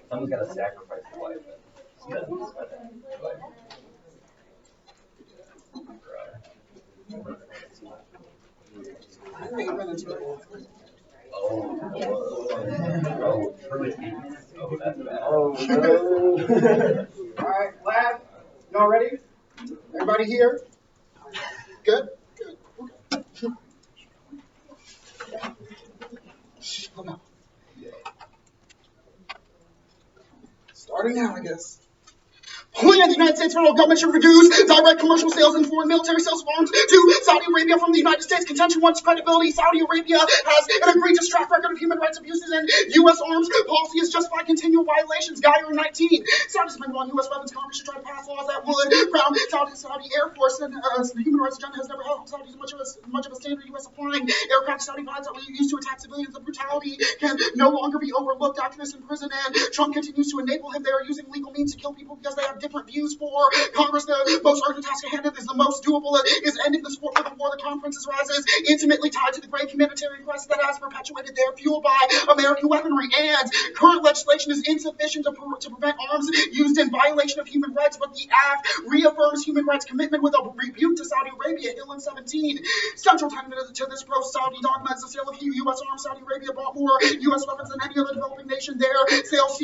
Someone's got to sacrifice their life. That's bad. Oh, no. All right, lab. Y'all ready? Everybody here? Good? Good. Hold on. Starting now, I guess. Plan the United States federal government should reduce direct commercial sales and foreign military sales of arms to Saudi Arabia from the United States. Contention wants credibility. Saudi Arabia has an egregious track record of human rights abuses, and U.S. arms policy has justified continual violations. Geier 19. Saudis been on U.S. weapons. Congress should try to pass laws that would ground Saudi Air Force, and the human rights agenda has never held Saudis much of a standard. U.S. applying aircraft Saudi pilots that we used to attack civilians. The brutality can no longer be overlooked. Activists in prison, and Trump continues to enable him. They are using legal means to kill people because they have different views. For Congress, the most urgent task at hand is the most doable is ending the support for the war. The conference's rises intimately tied to the great humanitarian crisis that has perpetuated there, fueled by American weaponry. And current legislation is insufficient to prevent arms used in violation of human rights, but the act reaffirms human rights commitment with a rebuke to Saudi Arabia. Hill and 17. Central tenet to this pro-Saudi dogma is the sale of U.S. arms. Saudi Arabia bought more U.S. weapons than any other developing nation. Their sales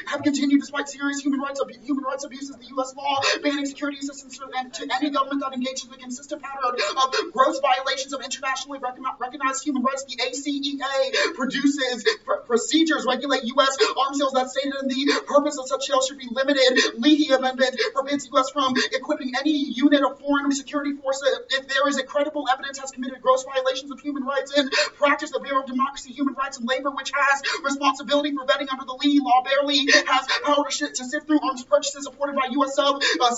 have continued despite serious human rights abuses. The U.S. law banning security assistance to any government that engages in a consistent pattern of gross violations of internationally recognized human rights. The ACEA produces procedures regulate U.S. arms sales that stated in the purpose of such sales should be limited. Leahy Amendment forbids U.S. from equipping any unit of foreign security force if there is a credible evidence has committed gross violations of human rights. In practice, the Bureau of Democracy, Human Rights, and Labor, which has responsibility for vetting under the Leahy law, barely has power to sift through arms purchases supported by U.S.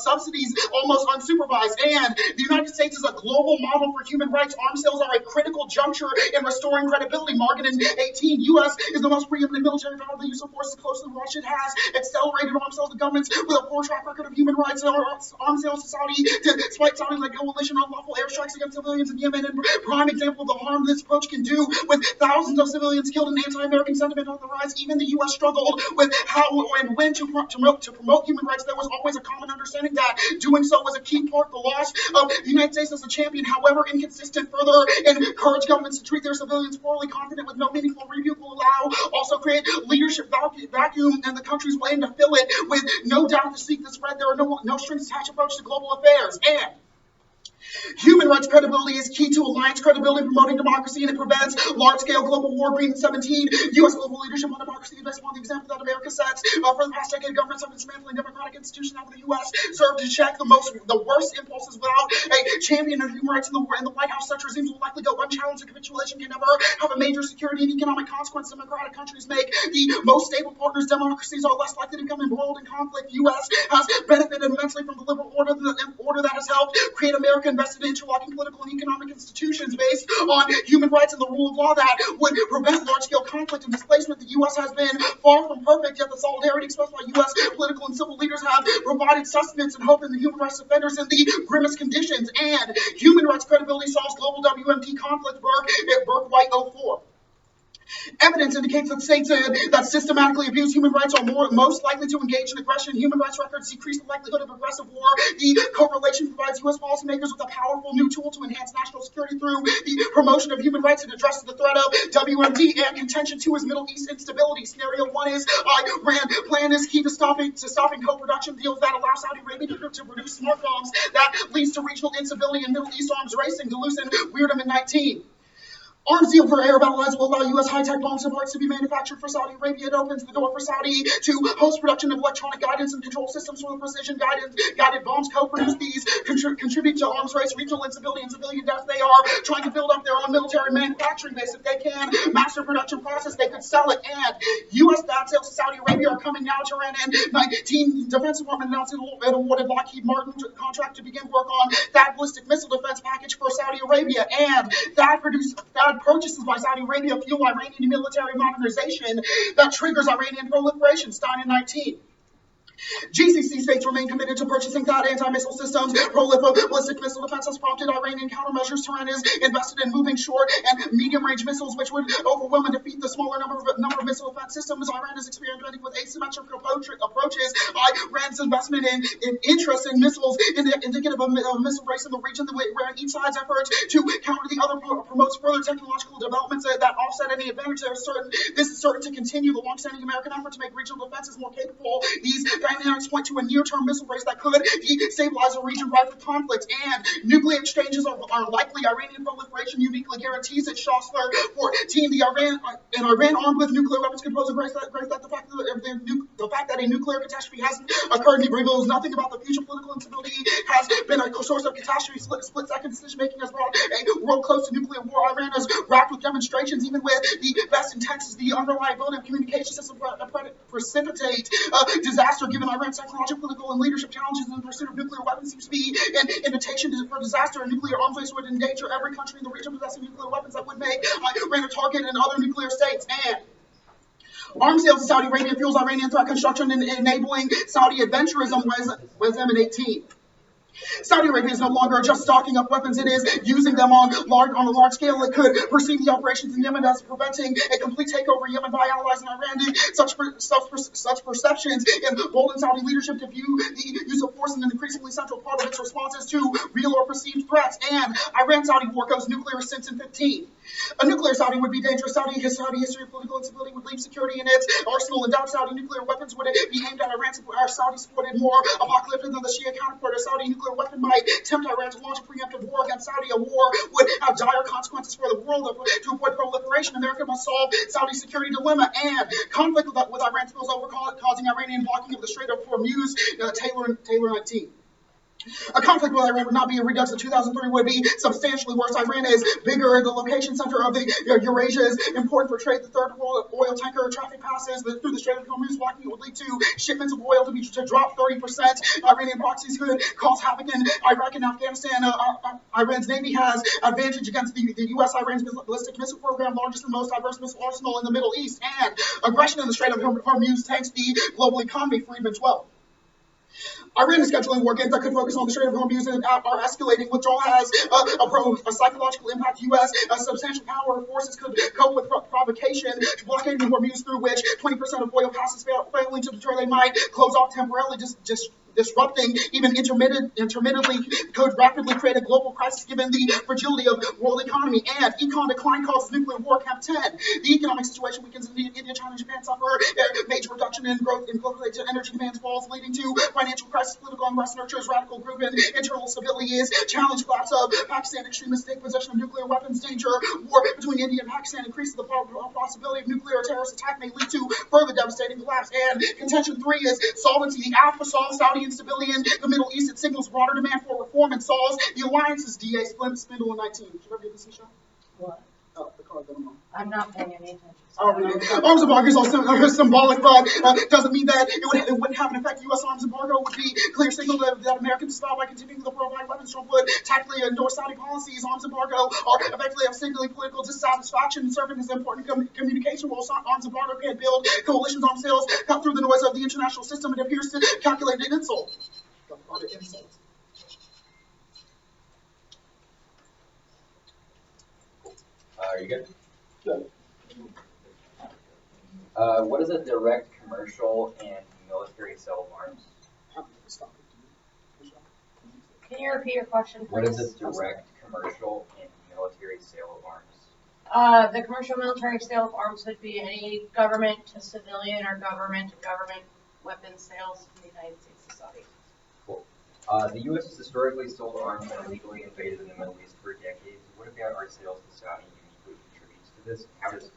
subsidies almost unsupervised. And the United States is a global model for human rights. Arms sales are a critical juncture in restoring credibility. Morgan in 18, U.S. is the most preeminent military power. The use of force is closely watched. It has accelerated arms sales to governments with a poor track record of human rights. Arms sales to Saudi, despite Saudi-led coalition unlawful airstrikes against civilians in Yemen. And prime example of the harm this approach can do with thousands of civilians killed and anti-American sentiment on the rise. Even the U.S. struggled with how and when to promote human rights. There was always a common understanding that doing so was a key part of the loss of the United States as a champion. However inconsistent, further encourage governments to treat their civilians poorly, confident with no meaningful rebuke will allow, also create leadership vacuum and the country's waiting to fill it with no doubt to seek the spread. There are no strings attached approach to global affairs. And human rights credibility is key to alliance credibility, promoting democracy, and it prevents large-scale global war. Green 17, U.S. global leadership on democracy is based upon the example that America sets. For the past decade, governments have been dismantling democratic institutions out of the U.S. serve to check the worst impulses without a champion of human rights in the White House. Such regimes will likely go unchallenged. The capitulation can never have a major security and economic consequence. Democratic countries make the most stable partners. Democracies are less likely to become embroiled in conflict. U.S. has benefited immensely from the liberal order that has helped create America invested in interlocking political and economic institutions based on human rights and the rule of law that would prevent large-scale conflict and displacement. The U.S. has been far from perfect, yet the solidarity expressed by U.S. political and civil leaders have provided sustenance and hope in the human rights defenders in the grimmest conditions. And human rights credibility solves global WMD conflict. Burke White 04. Evidence indicates that states that systematically abuse human rights are most likely to engage in aggression. Human rights records decrease the likelihood of aggressive war. The correlation provides U.S. policymakers with a powerful new tool to enhance national security through the promotion of human rights and addresses the threat of WMD. And contention 2 is Middle East instability. Scenario 1 is Iran plan is key to stopping co-production deals that allow Saudi Arabia to produce smart bombs that leads to regional instability and Middle East arms racing to loosen Weirdham in 19. Arms deal for air battle lines will allow U.S. high-tech bombs and parts to be manufactured for Saudi Arabia. It opens the door for Saudi to host production of electronic guidance and control systems for the precision guided bombs co-produced. These contribute to arms race, regional instability, and civilian death. They are trying to build up their own military manufacturing base. If they can master production process, they could sell it. And U.S. THAAD sales to Saudi Arabia are coming now. Tehran and 19 Defense Department announced it awarded Lockheed Martin contract to begin work on THAAD ballistic missile defense package for Saudi Arabia. And THAAD purchases by Saudi Arabia fuel Iranian military modernization that triggers Iranian proliferation. Stein in 19. GCC states remain committed to purchasing THAAD anti-missile systems. Prolific ballistic missile defense has prompted Iranian countermeasures. Tehran is invested in moving short and medium-range missiles, which would overwhelm and defeat the smaller number of missile defense systems. Iran is experimenting with asymmetric approaches. Iran's investment in interest in missiles indicative of a missile race in the region, where each side's efforts to counter the other promotes further technological developments that offset any advantage. This is certain to continue the long-standing American effort to make regional defenses more capable. These dynamics point to a near-term missile race that could destabilize a region rife with conflict, and nuclear exchanges are likely. Iranian proliferation uniquely guarantees its shot slur for team the Iran armed with nuclear weapons could pose a great threat. The fact that a nuclear catastrophe hasn't occurred reveals nothing about the future. Political instability has been a source of catastrophe. Split-second decision-making has brought a world close to nuclear war. Iran is wrapped with demonstrations, even with the best intents. The unreliability of communication systems precipitate disaster. Given Iran's technological, political, and leadership challenges in the pursuit of nuclear weapons seems to be an invitation for disaster. A nuclear arms race would endanger every country in the region possessing nuclear weapons that would make Iran a target in other nuclear states. And arms sales to Saudi Arabia fuels Iranian threat construction and enabling Saudi adventurism, was M18. Saudi Arabia is no longer just stocking up weapons, it is using them on a large scale. It could perceive the operations in Yemen as preventing a complete takeover of Yemen by allies in Iran. Such perceptions embolden Saudi leadership to view the use of force as an increasingly central part of its responses to real or perceived threats. And Iran-Saudi war goes nuclear since in 15. A nuclear Saudi would be dangerous. Saudi history of political instability would leave security in its arsenal, and doubt Saudi nuclear weapons would be aimed at Iran. Saudi supported more apocalyptic than the Shia counterpart. A Saudi nuclear weapon might tempt Iran to launch a preemptive war against Saudi. A war would have dire consequences for the world. To avoid proliferation, America must solve Saudi's security dilemma, and conflict with Iran spills over, causing Iranian blocking of the Strait of Hormuz. Taylor 19. A conflict with Iran would not be a redux of 2003, would be substantially worse. Iran is bigger. The location center of the Eurasia is important for trade. The third oil tanker traffic passes through the Strait of Hormuz. Blocking it would lead to shipments of oil to drop 30%. Iranian proxies could cause havoc in Iraq and Afghanistan. Iran's Navy has advantage against the U.S. Iran's ballistic missile program, largest and most diverse missile arsenal in the Middle East. And aggression in the Strait of Hormuz tanks the global economy. Friedman 12. Iran is scheduling war games that could focus on the Strait of Hormuz and are escalating. Withdrawal has a psychological impact. U.S. Substantial power forces could cope with provocation to blockade the Hormuz, through which 20% of oil passes failing to deter. They might close off temporarily, disrupting even intermittently could rapidly create a global crisis given the fragility of world economy. And econ decline causes nuclear war. Camp 10. The economic situation weakens. India, China, and Japan suffer a major reduction in growth in global energy demands falls, leading to financial crisis. Political unrest nurtures radical group, and internal stability is challenge. Collapse of Pakistan, extremist state possession of nuclear weapons danger. War between India and Pakistan increases the possibility of nuclear terrorist attack, may lead to further devastating collapse. And contention 3 is solvency. The AFA solves Saudi instability in the Middle East. It signals broader demand for reform and solves the alliances. DA Spindle in 19. Should I read this, Michelle? What? Oh, the card that I'm on. I'm not paying any attention. Arms embargo is symbolic, but doesn't mean that it wouldn't have an effect. U.S. arms embargo would be a clear signal that Americans stop by continuing to provide weapons. Trump would tactically endorse Saudi policies. Arms embargo are effectively signaling political dissatisfaction, serving as important communication role. Arms embargo can build coalitions. Arms sales cut through the noise of the international system. It appears to calculate an insult. Are you good? Good. What is a direct commercial and military sale of arms? Can you repeat your question, please? What is a direct commercial and military sale of arms? The commercial military sale of arms would be any government to civilian or government to government weapons sales in the United States society. Cool. The U.S. has historically sold arms that illegally invaded in the Middle East for decades. What about our sales to Saudi uniquely contributes to this? How does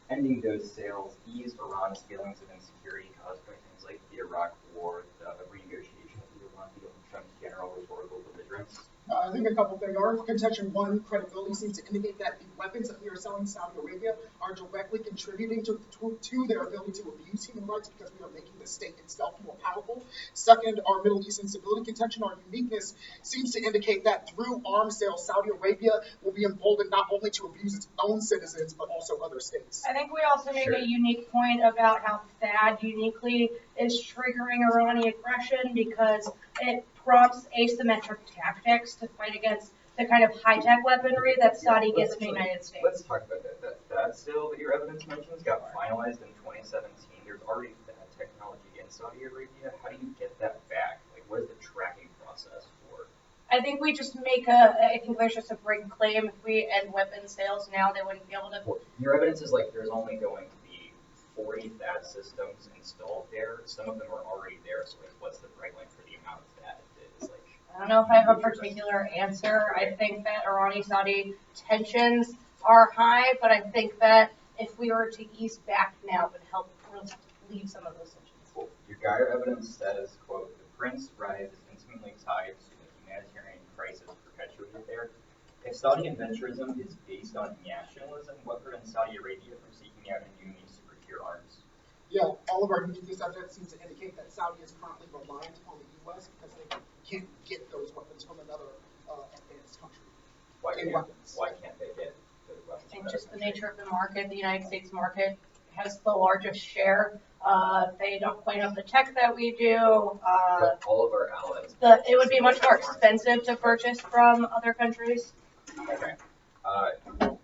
ending those sales ease Iran's feelings of insecurity caused by things like the Iraq War, the renegotiation of the Iran deal, and Trump's general rhetorical belligerence? I think a couple things are. Contention one, credibility seems to indicate that the weapons that we are selling to Saudi Arabia are directly contributing to their ability to abuse human rights because we are making the state itself more powerful. Second, our Middle East instability contention, our uniqueness seems to indicate that through arms sales, Saudi Arabia will be emboldened not only to abuse its own citizens, but also other states. I think we also make a unique point about how THAAD uniquely is triggering Iranian aggression because it prompts asymmetric tactics to fight against the kind of high-tech weaponry that Saudi gives to the United States. Let's talk about that. That sale that your evidence mentions got finalized in 2017. There's already that technology in Saudi Arabia. How do you get that back? Like, what is the tracking process for? I think we just I think there's just a break claim. If we end weapon sales now, they wouldn't be able to. Well, your evidence is like there's only going to be 40 THAAD systems installed there. Some of them are already there, so like, what's the bright line for the amount of THAAD it is? Like, I don't know if I have a particular answer. I think that Irani-Saudi tensions are high, but I think that if we were to ease back now, it would help relieve some of those tensions. well, your Geyer evidence says, quote, the Prince rise is intimately tied to the humanitarian crisis perpetuated there. If Saudi adventurism is based on nationalism, what prevents Saudi Arabia from seeking out a new means to procure arms? Yeah, all of our uniqueness evidence seems to indicate that Saudi is currently reliant on the U.S. because they can't get those weapons from another advanced country. Why can't they get those weapons? I think just the nature of the market, the United States market has the largest share. They don't quite have the tech that we do. But all of our allies. It would be much more expensive to purchase from other countries. Okay.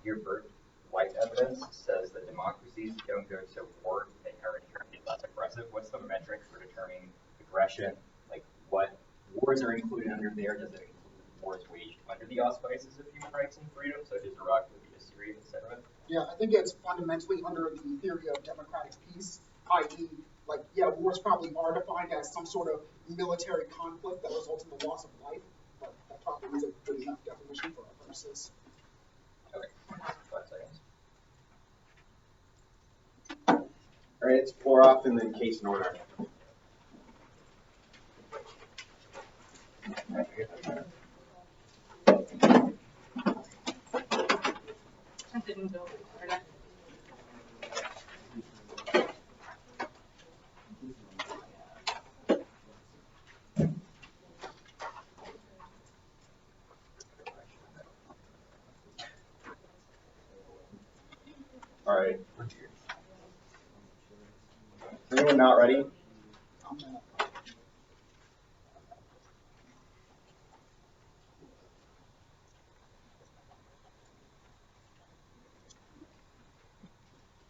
Your birthright evidence says that democracies don't go to war, they are inherently less aggressive. What's the metric for determining aggression? Like, what wars are included under there? Does it include wars waged under the auspices of human rights and freedom, such as Iraq, Libya, Syria, etc.? Yeah, I think it's fundamentally under the theory of democratic peace, i.e., like, yeah, wars probably are defined as some sort of military conflict that results in the loss of life, but that probably is a good enough definition for our purposes. Okay, 5 seconds. All right, it's pour off in the case in order. That didn't go far enough. All right. Is anyone not ready?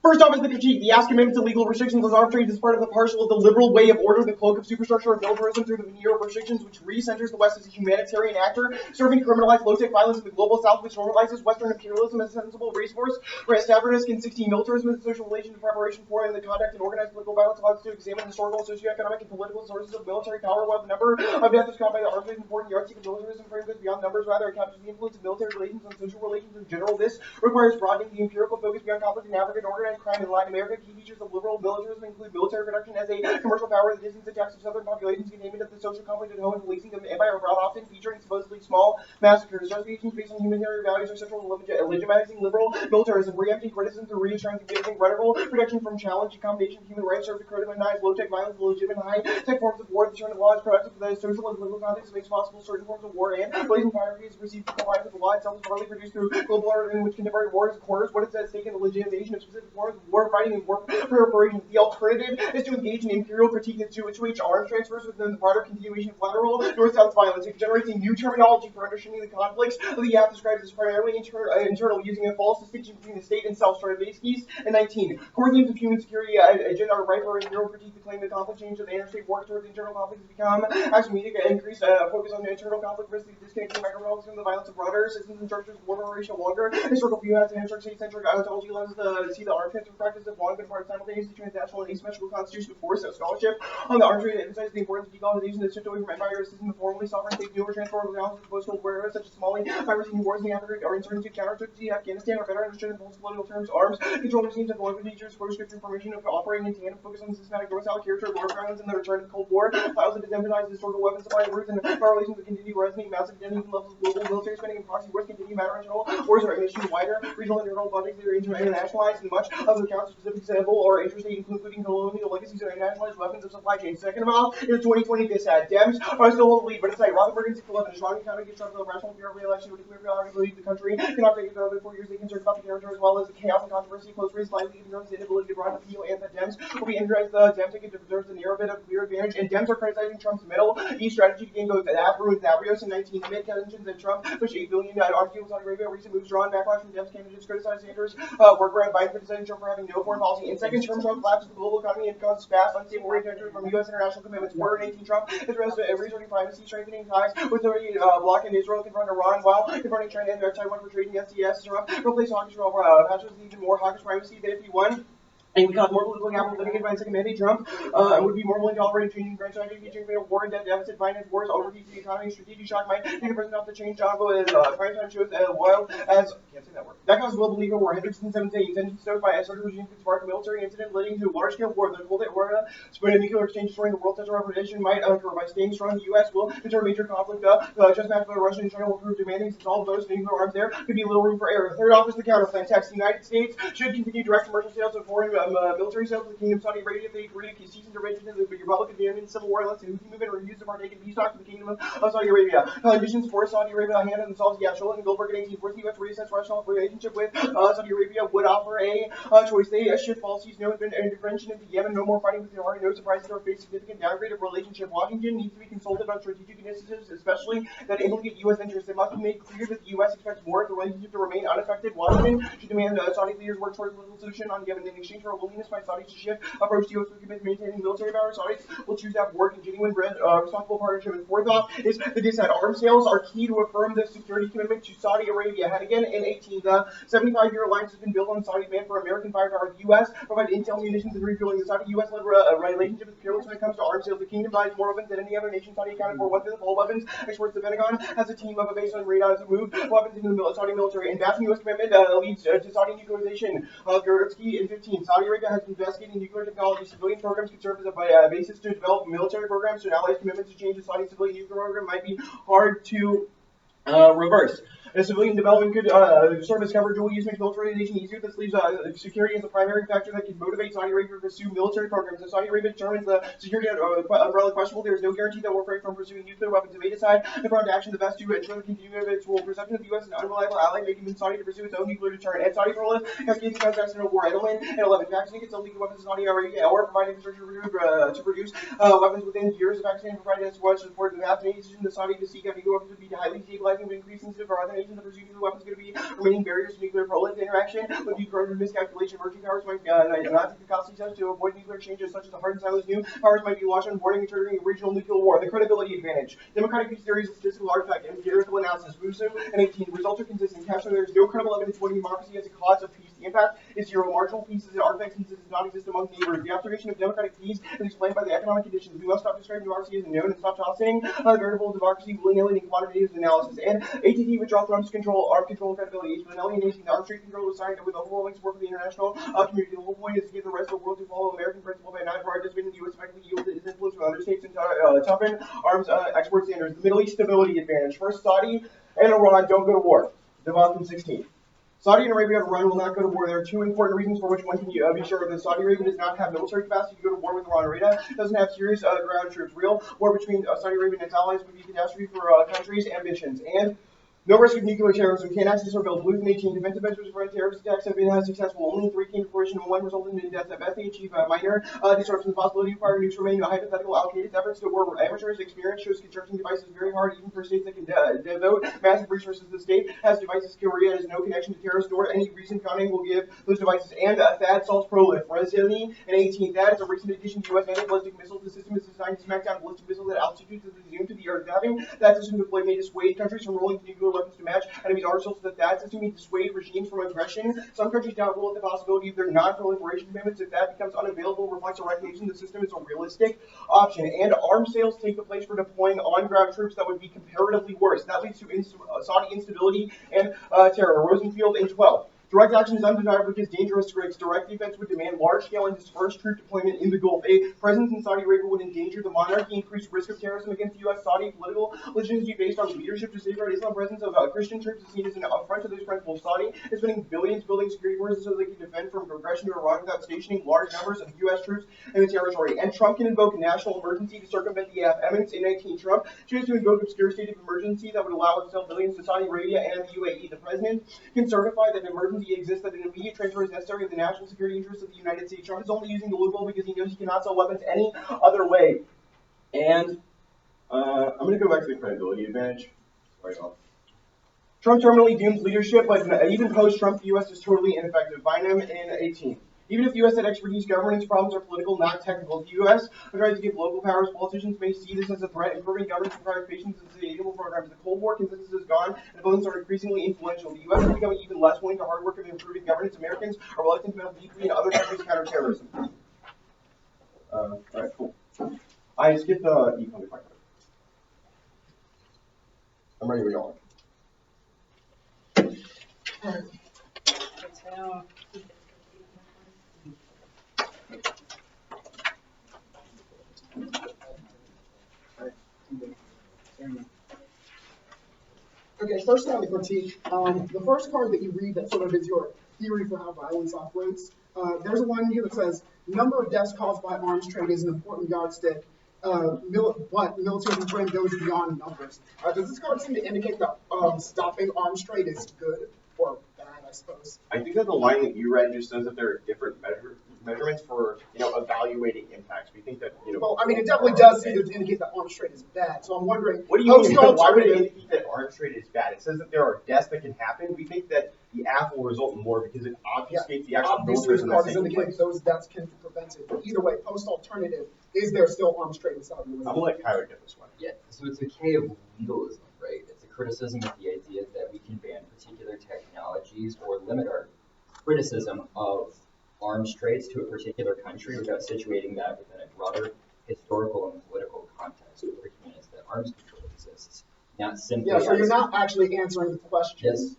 First off is the critique. The asked amendment to legal restrictions on arms trade is part of the parcel of the liberal way of order, the cloak of superstructure of militarism through the veneer of restrictions, which recenters the West as a humanitarian actor, serving criminalized low-tech violence in the global South, which normalizes Western imperialism as a sensible race force, whereas Stavridis can 16 militarism as a social relation to preparation for and the conduct and organized political violence allows us to examine historical, socioeconomic, and political sources of military power, while the number of deaths caused by the arms trade is important yardstick of militarism frame goes beyond numbers, rather it captures the influence of military relations on social relations in general. This requires broadening the empirical focus beyond conflict in Africa and organized crime in Latin America. Key features of liberal militarism include military production as a commercial power, the distance attacks of southern populations, containment of the social conflict at home, and policing of empire abroad, often featuring supposedly small massacres. Justifications based on humanitarian values are central to legitimizing liberal militarism, preempting criticism through reassurance and giving radical protection from challenge. A combination of human rights serve to criminalize low-tech violence, legitimate high-tech forms of war. The deterrent of law is productive for the social and political context that makes possible certain forms of war, and blazing piracy is received to comply with the law itself is partly produced through global order in which contemporary war is quarters. What is at stake in the legitimation of specific forms of war fighting and war preparation. The alternative is to engage in imperial critique and to wage arms transfers within the broader continuation of lateral north-south violence. It generates a new terminology for understanding the conflicts that the Yath describes as primarily internal, using a false distinction between the state and self. Stravinsky's and 19. Core themes of human security agenda are ripe for imperial critique. The claim that conflict change of the interstate work towards internal conflict has become axiomatic. Increased focus on the internal conflict risk disconnecting micropolitics from the violence of broader systems and structures. War preparation no longer historical view has an historic state-centric ontology allows us to see the arms arms transfer practice have long been part of simultaneously transnational and asymmetrical constitutional force. So scholarship on the arms trade emphasizes the importance of decolonization that shift away from empire system of formally sovereign state newer transformative analysis of post-Cold War eras such as Somali, Varsity wars in the Africa or insurgency counterinsurgency in Afghanistan are better understood in post-colonial terms. Arms control regimes have the local features, prescription formation of operating in tandem, focus on the systematic north-south character of war violence and the return of the Cold War. Files that emphasize the historical weapons supply routes and power relations that continue to resonate massive identity levels of global military spending and proxy wars continue matter internal wars are emission wider regional and internal projects that are internationalized and much of the accounts specific civil or interstate including colonial legacies are internationalized weapons of supply chain. Second of all, in 2020 this Dems are still hold the lead, but it's like Rothenberg and 611 strong economic construction of the rational fear of re-election would declare reality believe the country cannot take it for another 4 years. They concerned about the character as well as the chaos and controversy, close race, lively ignorance, inability to broaden appeal, and the Dems will be energized the Dem ticket to preserve the narrow bit of clear advantage, and Dems are criticizing Trump's Middle East strategy to gain both Afro and Nabrios in 19 mid tensions and Trump pushed $8 billion on deal with Saudi Arabia. Recent moves drawn backlash from Dems candidates criticized Sanders' work around Biden criticizing Trump for having no foreign policy. In second term, Trump collapses the global economy and causes fast, unstable rate entry from U.S. international commitments. Quarter in 18, Trump is resorting primacy, strengthening ties with the bloc in Israel, confronting Iran while confronting China and Taiwan for trading SDS. Trump replaced hawkish patches with even more hawkish primacy than if he won. And we cause more political capital litigated by the second mandate. Trump would be more willing to operate changing branch strategy, featuring war and debt deficit, finance wars, overheat the economy, strategic shock might take the president off the change. John Bo as prime time shows wild as can't say that word. That caused global legal war. Hendricks in 17 tensions stoked by a certain regime could spark a military incident leading to large scale war. The Cold War spread a nuclear exchange destroying the world. Such a revolution might occur by staying strong. The U.S. will enter a major conflict. Just match by Russia and China will prove demanding since all of those nuclear arms there could be little room for error. Third off is the counterplan text. The United States should continue direct commercial sales of foreign military sales to the Kingdom of Saudi Arabia if they agree to cease intervention in the Republic of the Yemen civil war unless the Houthi movement refused to partake in peace talks with the Kingdom of Saudi Arabia. Conditions for Saudi Arabia hand on themselves. Yeah, Scholz and Goldberg in 1840 the U.S. reassess rational relationship with Saudi Arabia would offer a choice. They shift policies, no intervention into Yemen, no more fighting with the army, no surprise to face significant downgrade of relationship. Washington needs to be consulted on strategic initiatives, especially that implicate U.S. interests. It must be made clear that the U.S. expects more of the relationship to remain unaffected. Washington should demand Saudi leaders work towards a political solution on Yemen in exchange for a willingness by Saudis to shift approach to U.S. with commitment to maintaining military power. Saudis will choose to have work and genuine responsible partnership. And fourth off is the dissent. Arms sales are key to affirm the security commitment to Saudi Arabia. And again, in 18, the 75-year alliance has been built on Saudi demand for American firepower. The U.S. provide intel, munitions, and refueling. The Saudi-U.S.-led relationship is peerless when it comes to arms sales. The kingdom buys more weapons than any other nation. Saudi accounted for 1/5 of all weapons exports. The Pentagon has a team of a base on radar to move weapons into the Saudi military. And backing U.S. commitment leads to Saudi nuclearization. Geretsky in 15. Saudi Arabia has been investigating nuclear technology. Civilian programs could serve as a basis to develop military programs. So allies' commitments to change the Saudi civilian nuclear program might be hard to reverse. A civilian development could serve as cover dual use, make militarization easier. This leaves security as a primary factor that can motivate Saudi Arabia to pursue military programs. If Saudi Arabia determines the security umbrella questionable, there is no guarantee that will refrain from pursuing nuclear weapons. If they decide to prompt action, the best to ensure the continuing of its rule. Perception of the U.S. as an unreliable ally may convince Saudi to pursue its own nuclear deterrent. And Saudi role cascades and contacts in a war. Edelman and 11. Pakistan gets illegal weapons in Saudi Arabia or provide infrastructure to produce weapons within years of Pakistan provided as much support. The vast decision to Saudi to seek out nuclear weapons would be highly destabilizing and increase incentive for other nations to pursue nuclear weapons. Going to be remaining barriers to nuclear proliferative interaction would be grown miscalculation. Emerging powers might not take the costly steps to avoid nuclear exchanges, such as the hardened silos. New powers might be launched on boarding and triggering a regional nuclear war. The credibility advantage. Democratic peace theories, statistical artifact, and empirical analysis. Musu and 18. Results are consistent. Capture there is no credible evidence pointing democracy as a cause of peace. The impact is zero. Marginal peace is an artifact since it does not exist among neighbors. The observation of democratic peace is explained by the economic conditions. We must stop describing democracy as a known and stop tossing variable democracy willy-nilly in quantitative analysis. And ATT withdraw Trump's arm control credibility. An alienation. The arms trade control was signed with overwhelming support for the international community. The whole point is to get the rest of the world to follow American principle by not participating in the U.S. effectively yielded its influence with other states and toughen arms export standards. The Middle East stability advantage. First, Saudi and Iran don't go to war. Devon 16. Saudi Arabia and Iran will not go to war. There are two important reasons for which one can be sure of this. Saudi Arabia does not have military capacity to go to war with Iran. Iran doesn't have serious ground troops. Real war between Saudi Arabia and its allies would be a catastrophe for countries' ambitions. And no risk of nuclear terrorism. Can't access or build. Blues in 18. Defensive measures to prevent terrorist attacks have been successful. Only 3 came to fruition and 1 resulted in death. At best, they achieve minor disruption. The possibility of fire nukes remain hypothetical. Allocated efforts to war amateurs. Experience shows constructing devices very hard, even for states that can devote massive resources. The state has devices. Korea has no connection to terrorists, nor any reason counting will give those devices. And THAAD solves prolif. Resili in 18. THAAD is a recent addition to U.S. anti-ballistic missiles. The system is designed to smack down ballistic missiles at altitudes that are zoomed to the Earth. Having that system deployed may dissuade countries from rolling nuclear nuclear weapons to match enemies' arsenals so that that's assuming dissuade regimes from aggression. Some countries now rule out the possibility of their non-proliferation commitments. If that becomes unavailable, reflects a recognition the system is a realistic option. And arms sales take the place for deploying on-ground troops that would be comparatively worse. That leads to Saudi instability and terror. Rosenfield in 12. Direct action is undesirable because dangerous to risks. Direct defense would demand large-scale and dispersed troop deployment in the Gulf. A presence in Saudi Arabia would endanger the monarchy, increase risk of terrorism against the U.S. Saudi political legitimacy based on leadership to safeguard Islam. Presence of Christian troops is seen as an affront to those principles. Saudi is spending billions building security forces so they can defend from aggression to Iran without stationing large numbers of U.S. troops in the territory. And Trump can invoke a national emergency to circumvent the amendments in 19. Trump chooses to invoke obscure state of emergency that would allow it to sell billions to Saudi Arabia and the UAE. The president can certify that an emergency exists, that an immediate transfer is necessary in the national security interests of the United States. Trump is only using the loophole because he knows he cannot sell weapons any other way. And I'm going to go back to the credibility advantage. Right off. Trump terminally dooms leadership, but even post-Trump, the U.S. is totally ineffective. Bynum in 18. Even if the U.S. had expertise, governance problems are political, not technical. If the U.S. tries to give local powers, politicians may see this as a threat. Improving governance requires patience and sustainable programs. The Cold War consensus is gone, and opponents are increasingly influential. The U.S. is becoming even less willing to hard work of improving governance. Americans are reluctant to meddle deeply in other countries' counterterrorism. All right, cool. I skipped the E25. I'm ready to go. All right. Okay, first on the critique. The first card that you read that sort of is your theory for how violence operates. There's a line here that says, number of deaths caused by arms trade is an important yardstick, but military trend goes beyond numbers. Does this card seem to indicate that stopping arms trade is good or bad, I suppose? I think that the line that you read just says that there are different measurements for, evaluating impacts. We think that, Well, I mean, it definitely does seem to indicate that arms trade is bad. So I'm wondering, what do you mean? Why would it indicate that arms trade is bad? It says that there are deaths that can happen. We think that the act will result in more because it obfuscates the actual militarism that's taking place. Those deaths can be prevented. But either way, post-alternative, is there still arms trade in Saudi Arabia? I'm going to let Kyler get this one. Yeah, so it's a K of legalism, right? It's a criticism of the idea that we can ban particular technologies or limit our criticism of arms trades to a particular country without situating that within a broader historical and political context. What we're saying is that arms control exists, not simply. Yeah, so you're not actually answering the question. Yes,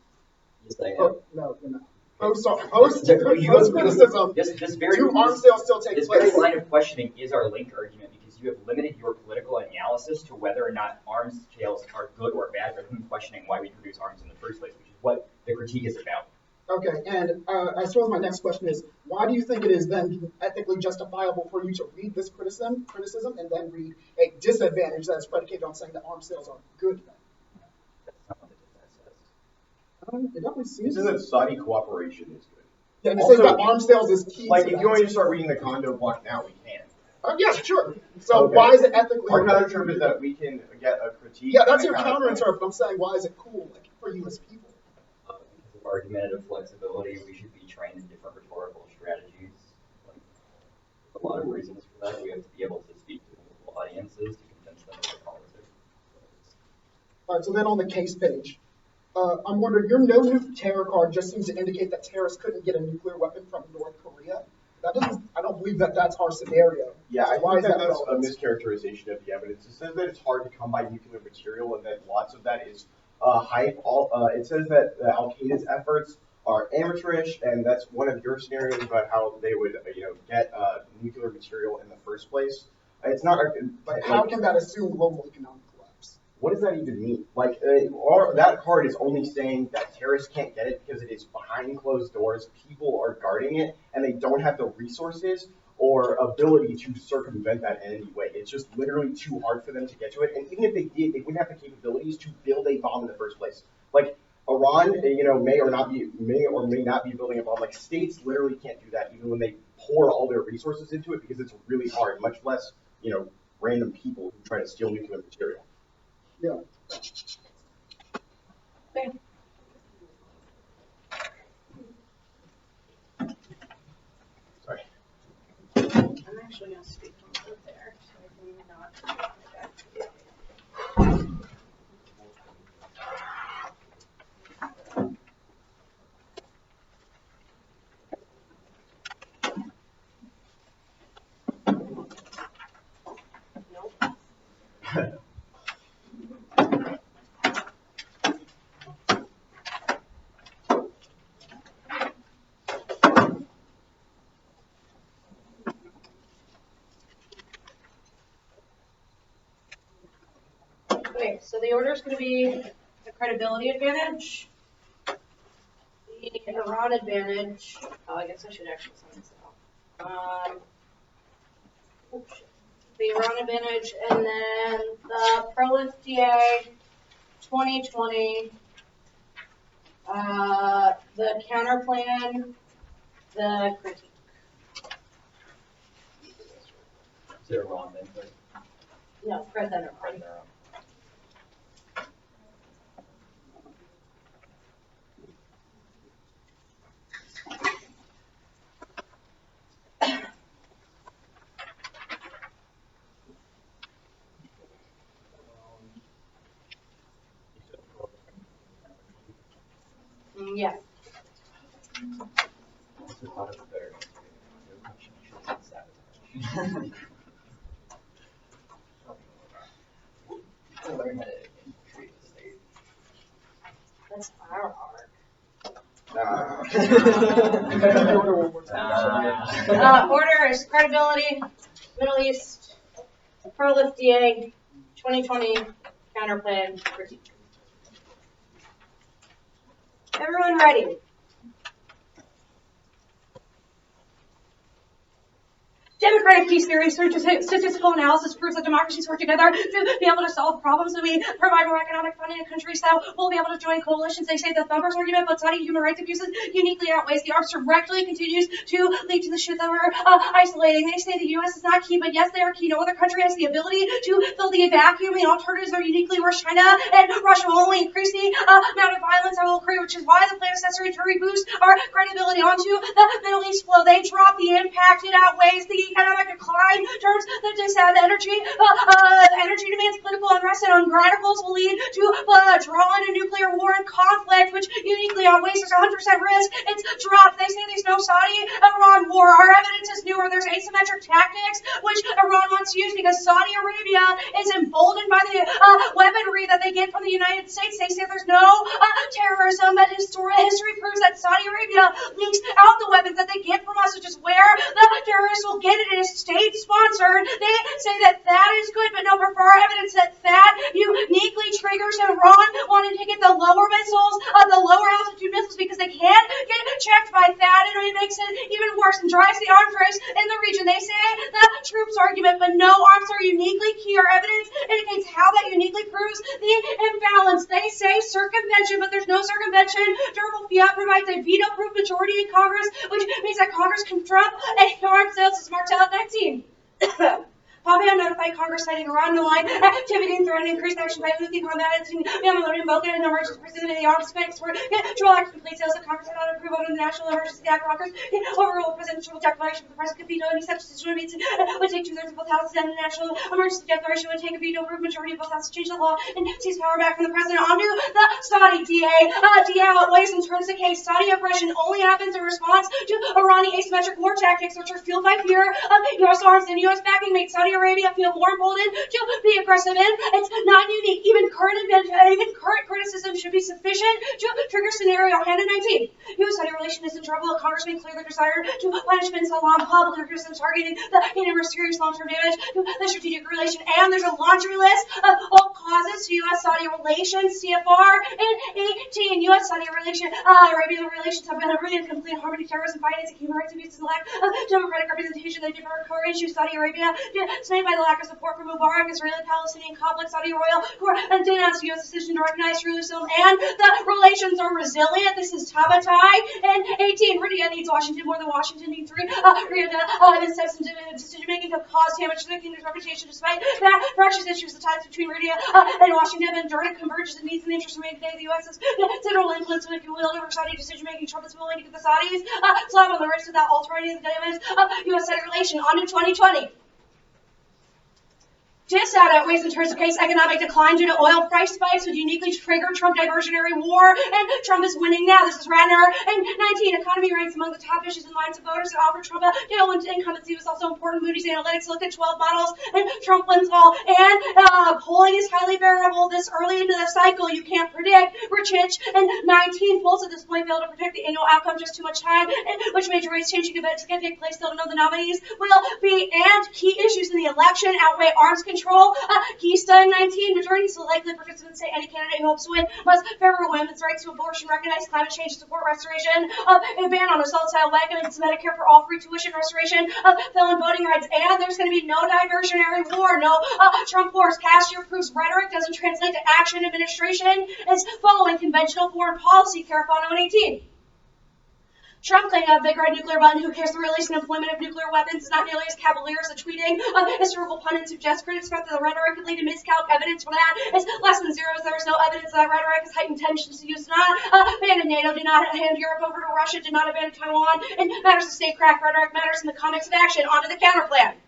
I am. Oh, no, you're not. Post-criticism, do arms sales still take place? This very line of questioning is our link argument because you have limited your political analysis to whether or not arms sales are good or bad, rather than questioning why we produce arms in the first place, which is what the critique is about. Okay, and I suppose my next question is, why do you think it is then ethically justifiable for you to read this criticism and then read a disadvantage that is predicated on saying that arms sales are good? That's not what the defense says. It definitely seems. It says that Saudi cooperation is good. Yeah, and it says that arms sales is key. Like, if you want me to start reading the condo block now, we can. Yeah, sure. So why is it ethically? Our counter-interp is that we can get a critique. Yeah, that's your counter-interp, but I'm saying why is it cool for you as people? Because of argumentative flexibility, we should be trained in different rhetorical strategies. Like, a lot of reasons for that. We have to be able to speak to multiple audiences to convince them of the politics. All right, so then on the case page, I'm wondering, your no nuke terror card just seems to indicate that terrorists couldn't get a nuclear weapon from North Korea. That doesn't. I don't believe that that's our scenario. Yeah, so I think that's a mischaracterization of the evidence. It says that it's hard to come by nuclear material and that lots of that is hype. It says that Al Qaeda's efforts are amateurish, and that's one of your scenarios about how they would, get nuclear material in the first place. It's not. But how can that assume global economic collapse? What does that even mean? Like, that card is only saying that terrorists can't get it because it is behind closed doors. People are guarding it, and they don't have the resources or ability to circumvent that in any way. It's just literally too hard for them to get to it. And even if they did, they wouldn't have the capabilities to build a bomb in the first place. Like, Iran, may or may not be building a bomb. Like, states literally can't do that even when they pour all their resources into it because it's really hard, much less, random people who try to steal nuclear material. Yeah. Okay. Sorry. I'm actually going to speak from over there, so I can not. So the order is going to be the credibility advantage, the Iran advantage. Oh, I guess I should actually send this out. The Iran advantage, and then the ProLift DA 2020, the counter plan, the critique. Is there a wrong then? But No, Fred then right there. Yeah. That's a lot of better. Sabotage. Learn how to infiltrate the state. That's our Order one more time. arc. Order is credibility, Middle East, ProLift DA 2020, counterplan, critique. Everyone ready? Democratic peace theory, statistical analysis proves that democracies work together to be able to solve problems. So we provide more economic funding to countries that will be able to join coalitions. They say the thumpers argument about Saudi human rights abuses uniquely outweighs the arms directly continues to lead to the shit that we're isolating. They say the U.S. is not key, but yes, they are key. No other country has the ability to fill the vacuum. The alternatives are uniquely worse. China and Russia will only increase the amount of violence that will occur, which is why the plan is necessary to reboost our credibility onto the Middle East flow. They drop the impact. It outweighs the economic decline, turns the energy demands political unrest, and radicals will lead to draw into nuclear war and conflict, which uniquely outweighs. There's 100% risk. It's dropped. They say there's no Saudi-Iran war. Our evidence is newer. There's asymmetric tactics, which Iran wants to use because Saudi Arabia is emboldened by the weaponry that they get from the United States. They say there's no terrorism, but history proves that Saudi Arabia leaks out the weapons that they get from us, which is where the terrorists will get it. It is state-sponsored. They say that that is good, but no, for our evidence that that uniquely triggers Iran wanting to get the lower missiles, the lower altitude missiles, because they can't get checked by that, and it makes it even worse and drives the arms race in the region. They say the troops argument, but no, arms are uniquely key. Our evidence indicates how that uniquely proves the imbalance. They say circumvention, but there's no circumvention. Durable fiat provides a veto-proof majority in Congress, which means that Congress can trump arms sales as marked out 19. Pompeo notified Congress citing Iran line activity and threatened increased action by Houthi combatants and invoking an emergency president of the arms specs where control act complete sales that Congress had not approved under the National Emergency Act. Congress overruled presidential declaration for the president could veto any such decision would take 2/3 of both houses, and the National Emergency Declaration would take a veto-proof majority of both houses to change the law and seize power back from the president. Onto the Saudi DA. DA outweighs and turns the case. Saudi aggression only happens in response to Iranian asymmetric war tactics, which are fueled by fear of U.S. arms and U.S. backing, made Saudi Arabia feel more emboldened to be aggressive, and it's not unique. Even current criticism should be sufficient to trigger scenario. Hannah 19. U.S.-Saudi relation is in trouble. Congress made clear their desire to punish bin Salman, public criticism targeting the hidden serious long-term damage to the strategic relation, and there's a laundry list of all causes to U.S.-Saudi relations. CFR and 18. U.S.-Saudi Arabia relations have been a really complete harmony, terrorism, financing, human rights abuses, and lack of democratic representation. They differ core issues. Saudi Arabia dismayed by the lack of support for Mubarak, Israeli-Palestinian conflict. Saudi royal who are denounced the U.S. decision to recognize Jerusalem, and the relations are resilient. This is Tabatai. And 18. Riyadh needs Washington more than Washington needs Riyadh. This decision-making could cause damage to the kingdom's reputation, despite that fractious issues. The ties between Riyadh and Washington have endured and converges in needs and interests remain today. The U.S. has considerable influence, and if you will, over Saudi decision-making. Trump is willing to give the Saudis slap on the wrist without altering the damage of U.S.-Saudi relation. On to 2020. Disad outweighs in terms of case economic decline due to oil price spikes would uniquely trigger Trump diversionary war, and Trump is winning now. This is Radner. And 19, economy ranks among the top issues in lines of voters that offer Trump a tailwind to incumbency was also important. Moody's Analytics looked at 12 models, and Trump wins all. And polling is highly variable this early into the cycle. You can't predict. Richich and 19 polls at this point fail to predict the annual outcome, just too much time, and which major race changing events can take place. Still to know the nominees will be, and key issues in the election outweigh arms control control. Keystone 19, majority so likely participants say any candidate who hopes to win must favor women's rights to abortion, recognize climate change, support restoration, a ban on assault-style wagons, Medicare for all, free tuition restoration, felon voting rights, and there's going to be no diversionary war, no Trump wars. Past year proves rhetoric doesn't translate to action. Administration is following conventional foreign policy. Carafano 118. Trump claimed a big red nuclear button. Who cares? The release and employment of nuclear weapons is not nearly as cavalier as the tweeting. Historical pundits suggest critics thought that the rhetoric could lead to miscalc. Evidence for that is less than zero. There is no evidence that rhetoric has heightened tensions to use not abandon NATO, did not hand Europe over to Russia, did not abandon Taiwan. In matters of statecraft, rhetoric matters in the context of action. On to the counterplan.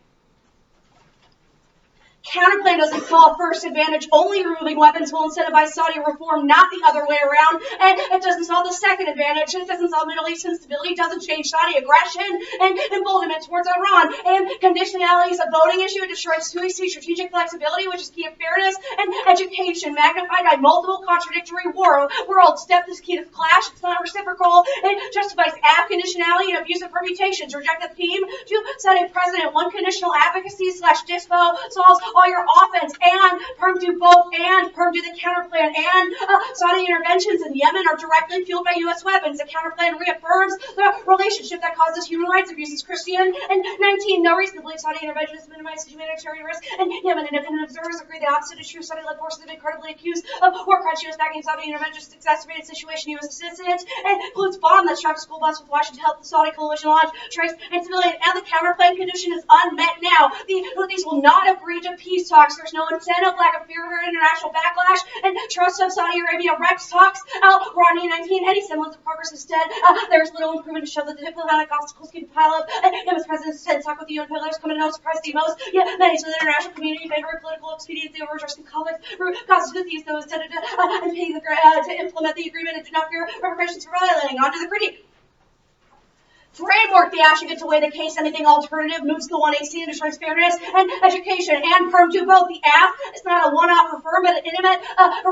Counterplan doesn't call first advantage. Only removing weapons will incentivize Saudi reform, not the other way around. And it doesn't solve the second advantage. It doesn't solve Middle East instability. It doesn't change Saudi aggression and emboldenment towards Iran. And conditionality is a voting issue. It destroys strategic flexibility, which is key to fairness and education, magnified by multiple contradictory worlds. Depth is key to clash. It's not reciprocal. It justifies conditionality and abusive permutations. Reject the theme to set a precedent. One conditional advocacy / dispo solves all your offense, and perm do both, and perm do the counterplan, and Saudi interventions in Yemen are directly fueled by U.S. weapons. The counterplan reaffirms the relationship that causes human rights abuses. Christian and 19, no reason to believe Saudi interventions minimize humanitarian risk, and Yemen independent observers agree the opposite is true. Saudi-led forces have been credibly accused of war crimes. U.S. backing Saudi interventions exacerbated situation. U.S. assistance and includes bomb that struck a school bus with Washington help the Saudi coalition launch troops and civilian, and the counterplan condition is unmet now. The Houthis will not agree to peace talks. There's no incentive, lack of fear of international backlash, and trust of Saudi Arabia Rex talks. Rodney 19, any semblance of progress instead. There's little improvement to show that the diplomatic obstacles keep pile up. Yemen's president said talk with the UN pillars come to no surprise the most. Yet many to the international community favor political expediency over addressing conflicts. Causes Houthis those tended to implement the agreement and do not fear reparations for violating. On to the critique. Framework, the action gets away the case. Anything alternative moves the 1AC and destroys fairness and education. And perm do both. The app is not a one-off reform, but an intimate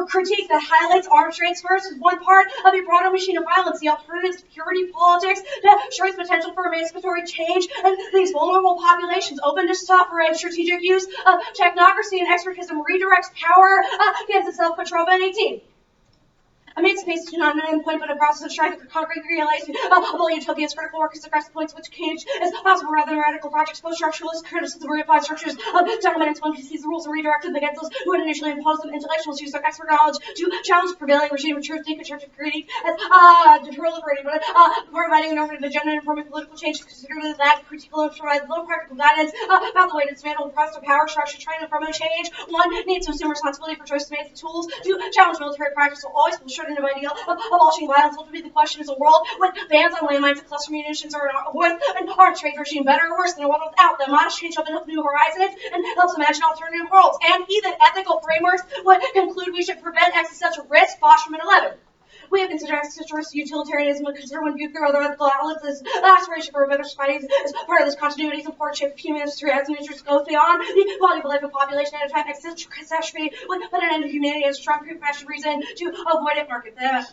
critique that highlights arms transfers is one part of a broader machine of violence. The alternative to purity politics that destroys potential for emancipatory change and these vulnerable populations open to suffering. Strategic use of technocracy and expertism redirects power against itself. Petrova in 18. Emancipation is not an endpoint, but a process of striving for concrete realization of all utopias. Critical work is aggressive points which change is possible rather than radical projects. Post-structuralist criticism reified structures of dominance. One sees the rules are redirected against those who had initially imposed them. Intellectuals use their expert knowledge to challenge the prevailing regime of truth, deconstructive critique, as deliberating, but providing a normative agenda and informing political change. Considerably that critical and provide low practical guidance about the way to dismantle the process of power structure, trying to promote change. One needs to assume responsibility for choices made. The tools to challenge military practice will always be short of ideal of abolishing violence. Ultimately, the question is a world with bans on landmines and cluster munitions or with an arms trade regime better or worse than a world without them. Modest change opens up new horizons and helps imagine alternative worlds. And even ethical frameworks would conclude we should prevent existential risk. Boschman 11. We have considered existentialist utilitarianism and consider when viewed through other ethical outlets as aspiration for a better society as part of this continuity is important shape of human history as an interest goes beyond the quality of life of population at a time. Existential catastrophe would put an end to humanity as a strong pre-professional reason to avoid it. Market that.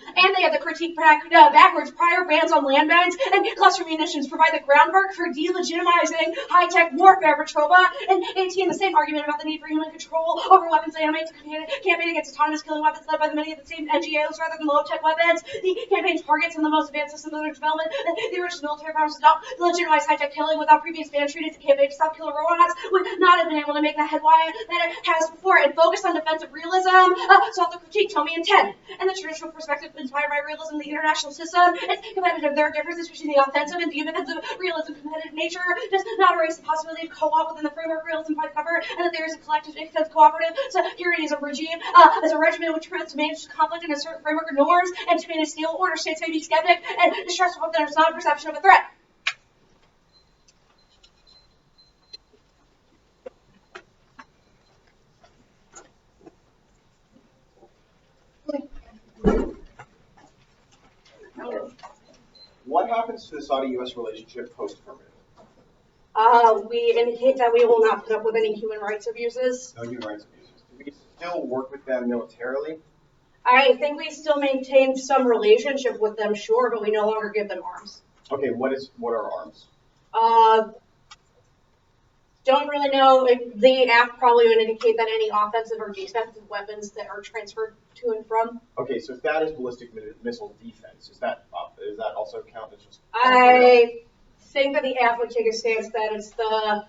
And they have the critique backwards. Prior bans on landmines and cluster munitions provide the groundwork for delegitimizing high-tech warfare. Petrova and 18, the same argument about the need for human control over weapons and animates campaign against autonomous killing weapons led by the many of the same NGOs rather than low-tech weapons. The campaign targets some of the most advanced systems under development that the original military powers adopt to legitimize high-tech killing without previous ban treaties. The campaign to stop killer robots would not have been able to make the headway that it has before. And focus on defensive realism solve the critique. Tell me in 10. And the traditional perspective inspired by realism, the international system is competitive. There are differences between the offensive and defensive realism. Competitive nature does not erase the possibility of co-op within the framework realism by cover, and that there is a collective defense cooperative security as a regime, as a regimen which permits to manage conflict in a certain framework of norms and to manage steel order. States may be skeptic and distrustful if there is not a perception of a threat. What happens to the Saudi-U.S. relationship post-permit? We indicate that we will not put up with any human rights abuses. No human rights abuses. Do we still work with them militarily? I think we still maintain some relationship with them, sure, but we no longer give them arms. Okay, what are arms? don't really know if the app probably would indicate that any offensive or defensive weapons that are transferred to and from. Okay, so if that is ballistic missile defense, does that also count as just? I think that the app would take a stance that it's the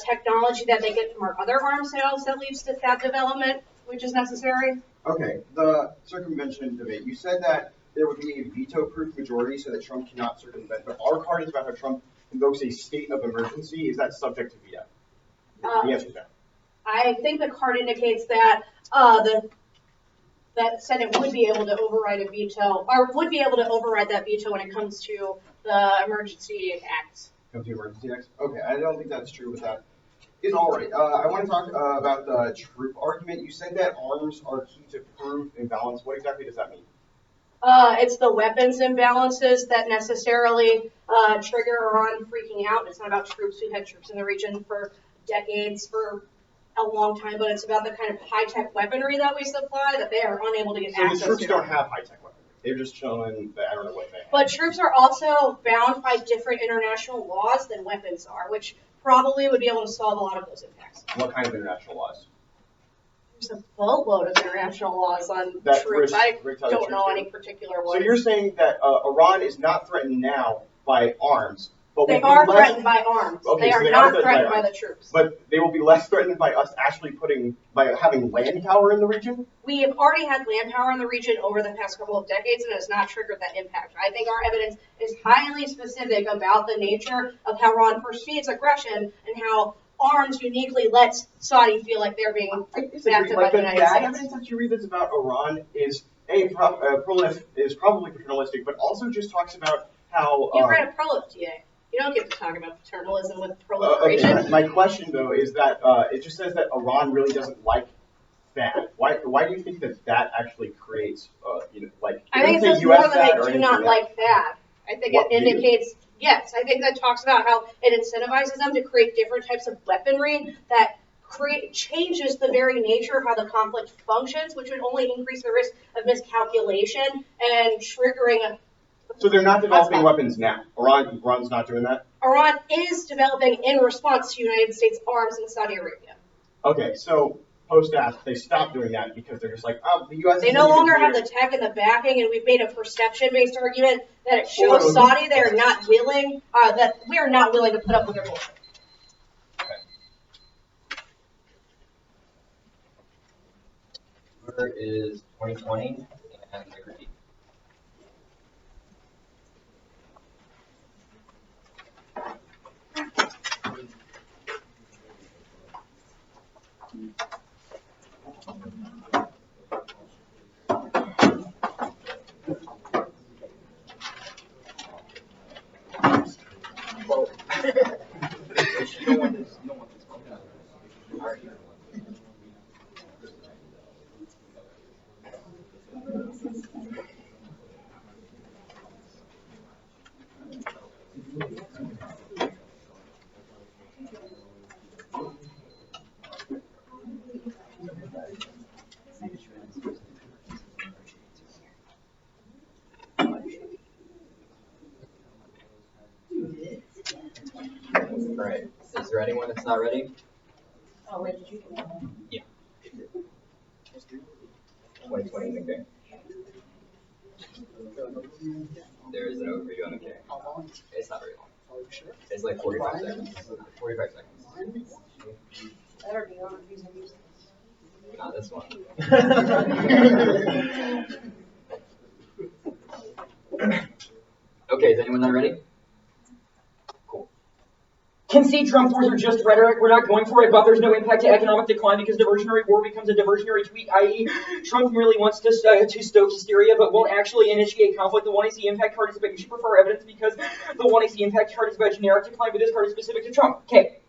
technology that they get from our other arms sales that leads to that development, which is necessary. Okay, the circumvention debate. You said that there would be a veto-proof majority so that Trump cannot circumvent, but our card is about how Trump invokes a state of emergency. Is that subject to veto? The answer is no. I think the card indicates that that Senate would be able to override a veto, or would be able to override that veto when it comes to the emergency acts. Comes to emergency acts? Okay, I don't think that's true, but that is all right. I want to talk about the troop argument. You said that arms are key to prove imbalance. What exactly does that mean? It's the weapons imbalances that necessarily trigger Iran freaking out. It's not about troops. We've had troops in the region for decades, for a long time, but it's about the kind of high-tech weaponry that we supply that they are unable to get access to. So the troops don't have high-tech weaponry. They're just chilling, I don't know what they have. But troops are also bound by different international laws than weapons are, which probably would be able to solve a lot of those impacts. What kind of international laws? There's a boatload of international laws on troops. I don't know any particular ones. So you're saying that Iran is not threatened now by arms, but they are threatened by arms. Okay, they are not threatened by the troops. But they will be less threatened by us actually by having land power in the region? We have already had land power in the region over the past couple of decades, and it has not triggered that impact. I think our evidence is highly specific about the nature of how Iran perceives aggression and how arms uniquely lets Saudi feel like they're being backed by the United States. The evidence that you read that's about Iran is is probably paternalistic, but also just talks about how you read a prolif TA. You don't get to talk about paternalism with proliferation. Okay, my question though is that it just says that Iran really doesn't like THAAD. Why do you think that actually creates I think it says more than they do not like THAAD. I think it indicates. Yes, I think that talks about how it incentivizes them to create different types of weaponry that changes the very nature of how the conflict functions, which would only increase the risk of miscalculation and triggering. So they're not developing weapons now. Iran's not doing that? Iran is developing in response to United States arms in Saudi Arabia. Okay, so post-act, they stopped doing that because they're just like, oh, the U.S. They no longer have the tech and the backing, and we've made a perception-based argument that it shows Saudi they are not willing, that we are not willing to put up with their bullshit. Where is 2020 and the critique? All right. Is there anyone that's not ready? Oh, wait, did you? Yeah. 2020 okay. There is an overview on okay. It's not very long. It's like 45 seconds. 45 seconds. Better be on these movies. Not this one. Okay, is anyone not ready? Cool. Concede Trump wars are just rhetoric. We're not going for it, but there's no impact to economic decline because diversionary war becomes a diversionary tweet, i.e. Trump merely wants to stoke hysteria, but won't actually initiate conflict. The 1AC impact card is about, you should prefer evidence because the 1AC impact card is about generic decline, but this card is specific to Trump. Okay.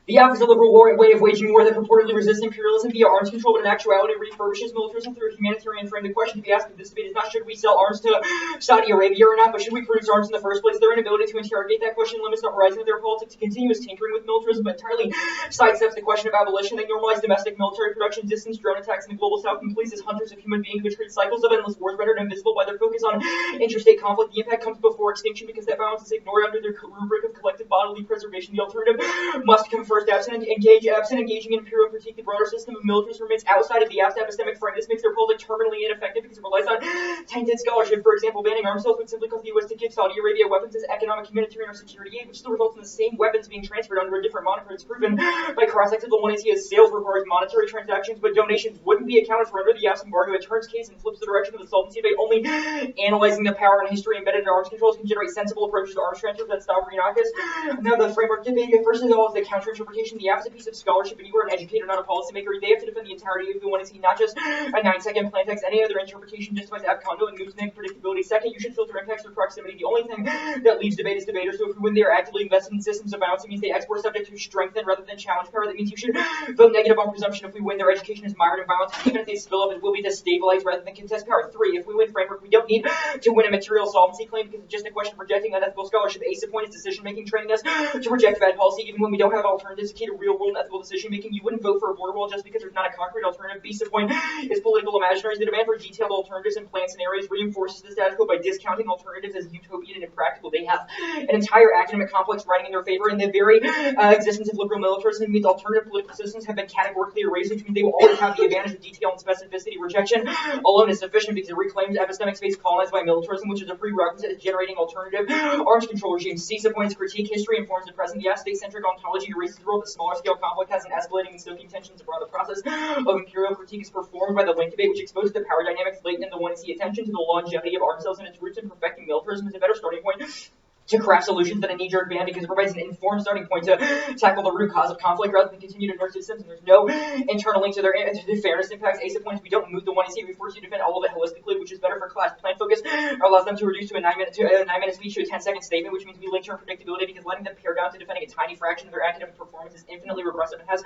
The app is a liberal way of waging war that purportedly resists imperialism via arms control, but in actuality refurbishes militarism through a humanitarian frame. The question to be asked in this debate is not should we sell arms to Saudi Arabia or not, but should we produce arms in the first place? Their inability to interrogate that question limits the horizon of their politics to continuous tinkering with militarism, but entirely sidesteps the question of abolition. They normalize domestic military production, distance drone attacks in the global south, and police as hunters of human beings, which create cycles of endless wars rendered invisible by their focus on interstate conflict. The impact comes before extinction because that balance is ignored under their rubric of collective bodily preservation. The alternative must come first. Absent engaging in imperial critique, the broader system of militarism remains outside of the app's epistemic frame. This makes their politics terminally ineffective because it relies on tainted scholarship. For example, banning arms sales would simply cause the U.S. to give Saudi Arabia weapons as economic, humanitarian, or security aid, which still results in the same weapons being transferred under a different moniker. It's proven by cross-sections the 180 as sales requires monetary transactions, but donations wouldn't be accounted for under the app's embargo. It turns case and flips the direction of the solvency debate. Only analyzing the power and history embedded in arms controls can generate sensible approaches to arms transfer that stop Renakis. Now, the framework debate, first of all, is the counterinterpretation. The app is a piece of scholarship, and you are an educator, not a policymaker. They have to defend the entirety of the 180, not just a 9-second plain text. Any other interpretation justifies app conduit and moves predictability. Second, you should filter impacts through proximity. The only thing that leaves debate is debaters. So if when they are actively invested in systems of balance, it means they export subject to strengthen rather than challenge power. That means you should vote negative on presumption if we win. Their education is mired in violence. Even if they spill up, it will be to stabilize rather than contest power. 3, if we win framework, we don't need to win a material solvency claim because it's just a question of rejecting unethical scholarship. Ace of point is decision-making, training us to reject bad policy even when we don't have alternatives. Key to real-world ethical decision-making. You wouldn't vote for a border wall just because there's not a concrete alternative. B of point is political imaginaries. The demand for detailed alternatives and plan scenarios reinforces the status quo by discounting alternatives as utopian and impractical. They have an entire academic complex writing in their favor, and the very existence of liberal militarism means alternative political systems have been categorically erased, which means they will always have the advantage of detail and specificity. Rejection alone is sufficient because it reclaims epistemic space colonized by militarism, which is a prerequisite to generating alternative arms control regimes. C of point is critique. History informs the present. The state-centric ontology erases the role that smaller scale conflict has in escalating and stoking tensions abroad. The process of imperial critique is performed by the link debate, which exposes the power dynamics latent in the 180. Attention to the longevity of arms sales and its roots in perfecting militarism is a better starting point to craft solutions than a knee-jerk ban because it provides an informed starting point to tackle the root cause of conflict rather than continue to nurse systems, and there's no internal link to their fairness impacts. Ace of points, we don't move the 180, we force you to defend all of it holistically, which is better for class. Plan focus allows them to reduce to a 9-minute speech to a 10-second statement, which means we link term predictability because letting them pare down to defending a tiny fraction of their academic performance is infinitely regressive and has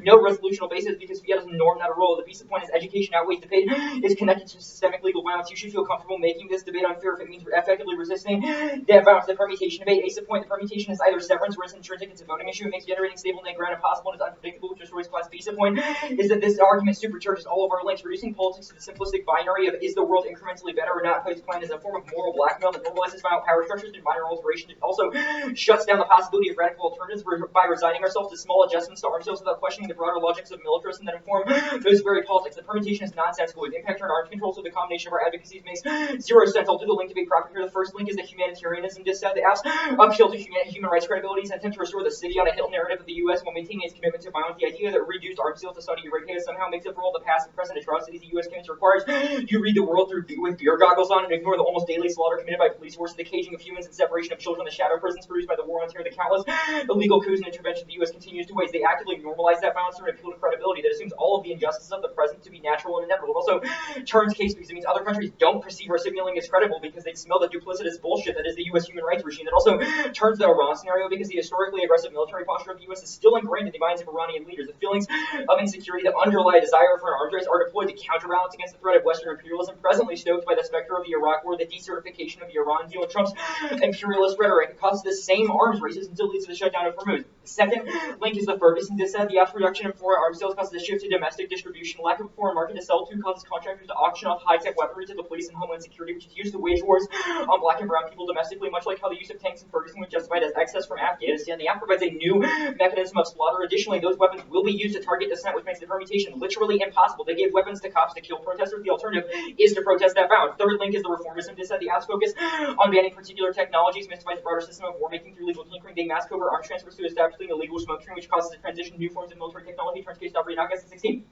no resolutional basis because Fiat is a norm, not a rule. The piece of point is education outweighs debate is connected to systemic legal violence. You should feel comfortable making this debate unfair if it means we're effectively resisting that violence. The permutation debate. Ace of point, the permutation is either severance or it's intrinsic. It's a voting issue. It makes generating stable net ground impossible and is unpredictable, which destroys class. Piece of point is that this argument supercharges all of our links, reducing politics to the simplistic binary of is the world incrementally better or not. Post plan is a form of moral blackmail that normalizes violent power structures through minor alterations. It also shuts down the possibility of radical alternatives by resigning ourselves to small adjustments to arms sales without questioning the broader logics of militarism that inform those very politics. The permutation is nonsensical with impact on arms control, so the combination of our advocacies makes zero sense. I'll do the link debate proper here. The first link is the humanitarianism dissent. The apps appeal to human rights credibilities and attempt to restore the city on a hill narrative of the U.S. while maintaining its commitment to violence. The idea that reduced arms sales to Saudi Arabia somehow makes up for all the past and present atrocities the U.S. commits requires you read the world with beer goggles on and ignore the almost daily slaughter committed by police forces, the caging of humans and separation of children, the shadow prisons produced by the war on terror, the countless illegal coups and intervention the U.S. continues to wage. They actively normalize that violence through an appeal to credibility that assumes all of the injustices of the present to be natural and inevitable. It also turns case because it means other countries don't perceive our signaling as credible because they smell the duplicitous bullshit that is the U.S. human rights regime. It also turns the Iran scenario because the historically aggressive military posture of the U.S. is still ingrained in the minds of Iranian leaders. The feelings of insecurity that underlie a desire for an arms race are deployed to counterbalance against the threat of Western imperialism, presently stoked by the specter of the Iraq War, the decertification of the Iran deal, and Trump's imperialist rhetoric. It causes the same arms races until it leads to the shutdown of Hormuz. The second link is the Ferguson dissent. The reduction in foreign arms sales causes a shift to domestic distribution. Lack of a foreign market to sell to causes contractors to auction off high-tech weaponry to the police and homeland security, which is used to wage wars on black and brown people domestically, much like how the use of tanks in Ferguson was justified as excess from Afghanistan. The app provides a new mechanism of slaughter. Additionally, those weapons will be used to target dissent, which makes the permutation literally impossible. They gave weapons to cops to kill protesters. The alternative is to protest that violence. Third link is the reformism dissent. The app's focus on banning particular technologies mystifies the broader system of war making through legal tinkering. They mass covert arms transfers to establishing a legal smoke screen, which causes a transition to new forms of military technology. Turns case stop Renakis in 16.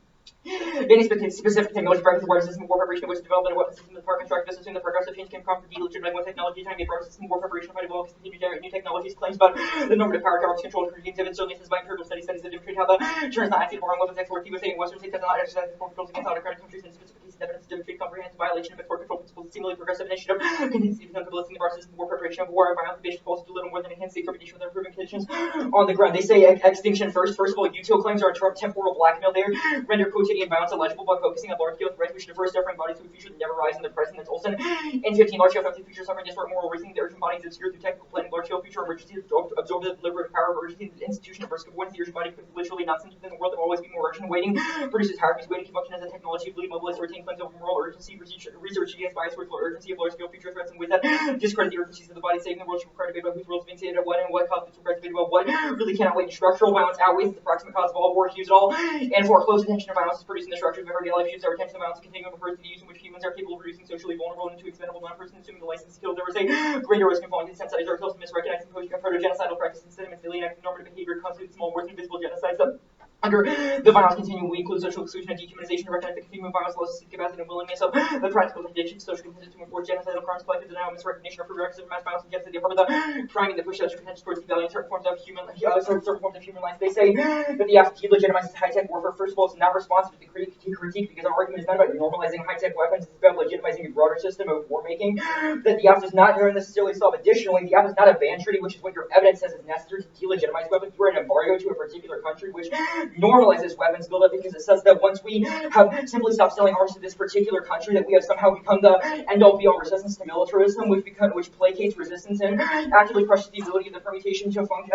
Banning specific technology practice the wireless system war preparation of which development and weapon system in the department track this assume the progressive change can come from delegitimate one technology time the wireless system war preparation by developing continue to generate new technologies. Claims about the normative power arms control regimes have been certainly by empirical studies that demonstrate how the turns not active foreign weapons export USA and Western states have not exercised controls against autocratic countries and specific cases and evidence to demonstrate comprehensive violation of export control principles, seemingly progressive initiative, contingency become publicity in the bar system, war preparation of war, and violent based policy to little more than enhance state reputation with improving conditions on the ground. They say extinction first. First of all, util claims are a temporal blackmail. They render quotidian violence illegible by focusing on large-scale threats which diverse suffering bodies to a future that never rise in the present. That's Olson. In 15, large-scale offensive future suffering disparate moral reasoning. The urgent bodies obscure through technical planning. Large-scale future emergency absorb the deliberative power of urgency. The institution of risk avoidance. The urgent body becomes literally nonsense within the world that will always be more urgent. Waiting produces hierarchies. Waiting can function as a technology of mobilize or retain claims over moral urgency. Research against bias towards urgency of large-scale future threats, and with that, discredit the urgencies of the body. Saving the world should require debate about whose world is being saved at what and what causes regret debate about what really cannot wait. Structural violence outweighs the proximate cause of all war. Use it all, and for close attention to violence is producing the structures of everyday life. Use our attention to violence continuum refers to the use in which humans are capable of reducing socially vulnerable into expendable non-person, assuming the license to kill. There was a greater risk in falling to sensitize ourselves to misrecognizing proto-genocidal practices instead of misleading active normative behavior constitutes small worth invisible genocides. Under the violence continuum, we include social exclusion and dehumanization to recognize the continuum of violence, loss of capacity and willingness of the practical conditions, social conditions to enforce genocidal crimes, collective denial, misrecognition, or prerequisite of mass violence and genocide. They part of the priming that push such contention towards devaluing certain forms of human life. They say that the act legitimizes high-tech warfare. First of all, it's not responsive to the critique because our argument is not about normalizing high-tech weapons. It's about legitimizing a broader system of war making that the act does not necessarily solve. Additionally, the act is not a ban treaty, which is what your evidence says is necessary to delegitimize weapons. We're an embargo to a particular country, which normalizes weapons buildup because it says that once we have simply stopped selling arms to this particular country, that we have somehow become the end-all be-all resistance to militarism, which placates resistance and actually crushes the ability of the permutation to function.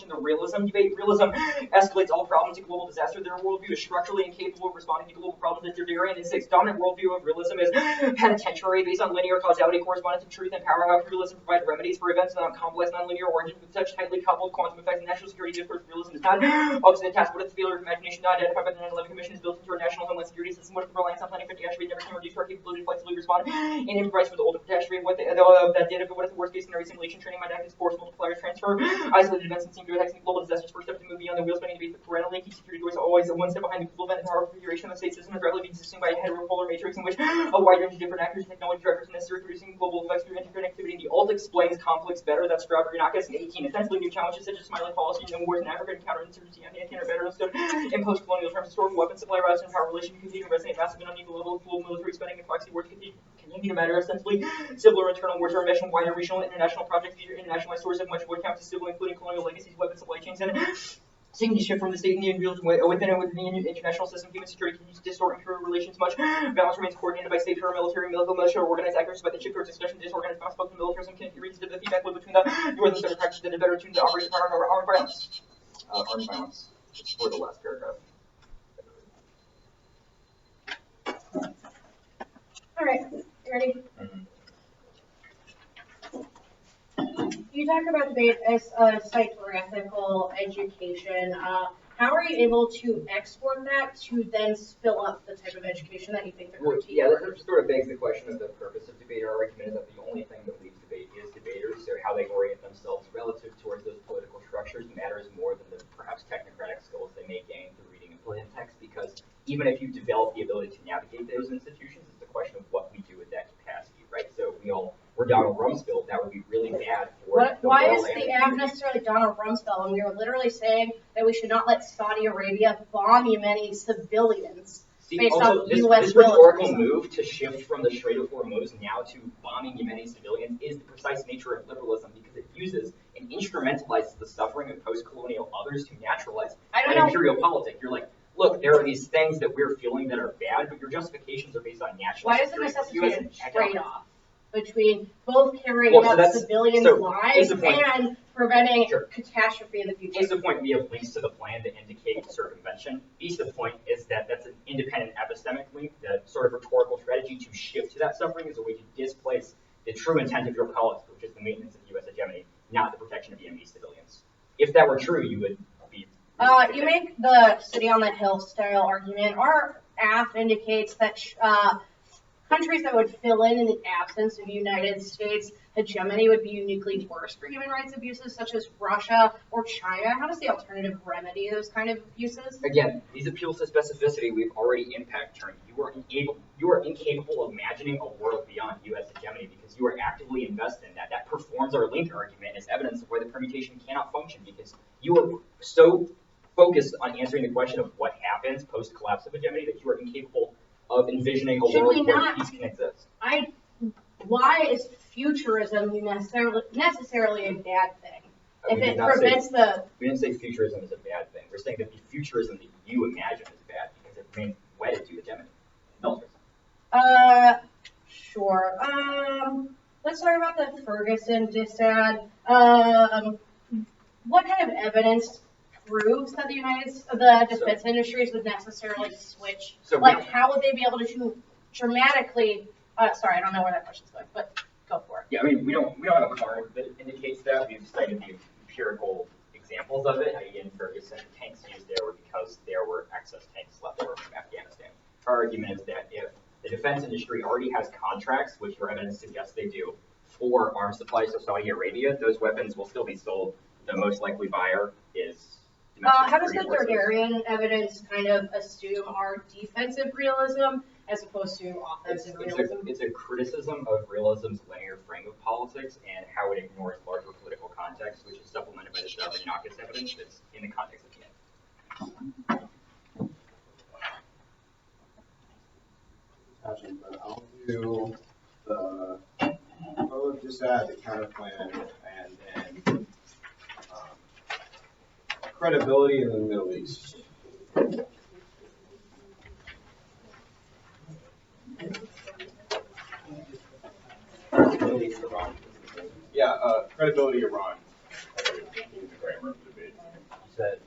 The realism debate. Realism escalates all problems to global disaster. Their worldview is structurally incapable of responding to global problems. The Dardarian and sixth dominant worldview of realism is penitentiary, based on linear causality corresponding to truth and power. How can realism provide remedies for events of complex non-linear origins with such tightly coupled quantum effects and national security discourse? Realism is not obviously the task. What if the failure of imagination not identified by the 9/11 Commission is built into our national homeland security system? What if the reliance on planning for catastrophe never can reduce our capability to flexibly respond and improvise for the ultimate catastrophe? What that data, but what if the worst case scenario simulation training might act as force multiplier transfer? Isolated events and seem to attack global disasters. First step to move beyond the wheel spinning debate, but parentally keep security doors always one step behind the global event and power configuration of the state system is rapidly being sustained by a heteropolar matrix in which a wide range of different actors, technology drivers, are necessary for reducing global effects through interconnectivity. The alt explains conflicts better. That's Strawberry Knockus in 18. Essentially, new challenges such as smiling policy and wars in Africa and counterinsurgency and anti-better understood in post-colonial terms. Historical weapons supply routes and power relation continue to resonate massive and unequal level of global military spending and proxy wars continue to matter. Essentially, civil or internal wars are enmeshed in wider regional and international projects. These are internationalized sources of much what counts as civil, including colonial legacies, weapons supply chains, and seeking to shift from the state and the individual within the international system. Human security continues to distort internal relations much. Balance remains coordinated by state, paramilitary, militia, or organized actors, but the shift towards discussion disorganized mass spoken militarism can reach the feedback loop between the northern center practice that is better tuned to operation power and armed violence. Armed violence for the last paragraph. All right, you ready? You talk about debate as a site for ethical education. How are you able to export that to then spill up the type of education that you think the critique? Yeah, that sort of begs the question of the purpose of debate. Our argument is that the only thing that leads debate is debaters, so how they orient themselves relative towards those political structures matters more than the perhaps technocratic skills they may gain through reading and plain text, because even if you develop the ability to navigate those institutions, it's a question of what we do with that capacity, right? So we're Donald Rumsfeld, that would be really bad for why is the app necessarily Donald Rumsfeld when we were literally saying that we should not let Saudi Arabia bomb Yemeni civilians based on U.S. This rhetorical move to shift from the Strait of Hormuz now to bombing Yemeni civilians is the precise nature of liberalism, because it uses and instrumentalizes the suffering of post-colonial others to naturalize an imperial politic. You're like, look, there are these things that we're feeling that are bad, but your justifications are based on national Why does it necessitate a trade-off between both carrying out civilians' lives and preventing catastrophe in the future? Case in point, we have links to the plan to indicate circumvention. Piece of the point is that that's an independent epistemic link. The sort of rhetorical strategy to shift to that suffering is a way to displace the true intent of your policy, which is the maintenance of U.S. hegemony, not the protection of Yemeni civilians. If that were true, you would be... You make the city on the hill style argument. Our app indicates that countries that would fill in the absence of United States hegemony would be uniquely worse for human rights abuses, such as Russia or China. How does the alternative remedy those kind of abuses? Again, these appeals to specificity we've already impact turned. You are incapable of imagining a world beyond U.S. hegemony because you are actively invested in that. That performs our link argument as evidence of why the permutation cannot function, because you are so focused on answering the question of what happens post-collapse of hegemony that you are incapable of envisioning a Should world we where not- peace can exist. Why is futurism necessarily a bad thing? If We did it not say- prevents the We didn't say futurism is a bad thing. We're saying that the futurism that you imagine is bad because it remains wedded to hegemony. Militarism. Sure. Let's talk about the Ferguson dissad. What kind of evidence proves that the defense industries would necessarily switch? So Like, how would they be able to dramatically? Sorry, I don't know where that question's going, but go for it. Yeah, I mean, we don't have a card that indicates that. We've cited the empirical examples of it. In Ferguson, tanks used there were because there were excess tanks left over from Afghanistan. Our argument is that if the defense industry already has contracts, which your evidence suggests they do, for arms supplies to Saudi Arabia, those weapons will still be sold. The most likely buyer is domestic How does the security forces. Gerdarian evidence kind of assume our defensive realism as opposed to offensive realism? It's a criticism of realism's linear frame of politics and how it ignores larger political context, which is supplemented by the Stavridakis evidence that's in the context of the end. I'll do the dissad, the counterplan, and then credibility in the Middle East. Yeah, credibility Iran. You said,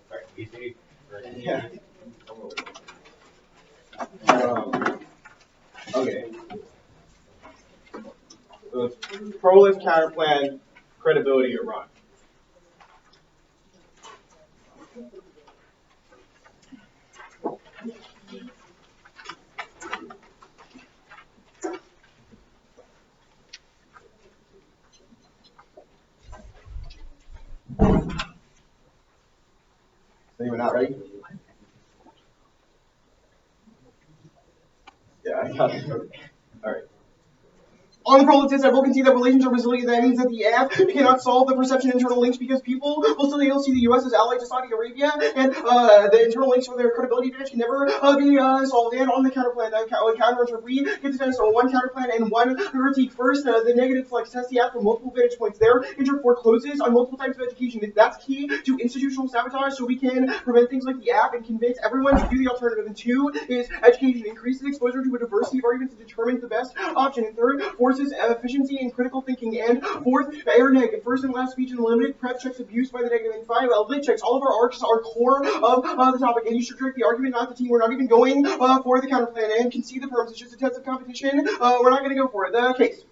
sorry, easy. Yeah. Okay. So it's pro-list counterplan, credibility Iran. Anyone not ready? Yeah, I got it. Okay. All right. On the proletariat, everyone can see that relations are resilient. That means that the app cannot solve the perception internal links because people will still be able to see the U.S. as allied to Saudi Arabia, and the internal links for their credibility advantage can never be solved. And on the counterplan, counters, if we get the sense of one counterplan and one critique first, the negative flex test the app from multiple vantage points. There, inter forecloses on multiple types of education. That's key to institutional sabotage, so we can prevent things like the app and convince everyone to do the alternative. And two is education increases exposure to a diversity of arguments and determines the best option. And third, forces efficiency and critical thinking. And fourth, air neg, first and last speech and limited prep checks abuse by the negative. And five, lit checks. All of our arcs are core of the topic, and you should direct the argument, not the team. We're not even going for the counterplan, and concede the perms. It's just a test of competition. We're not going to go for it. The case.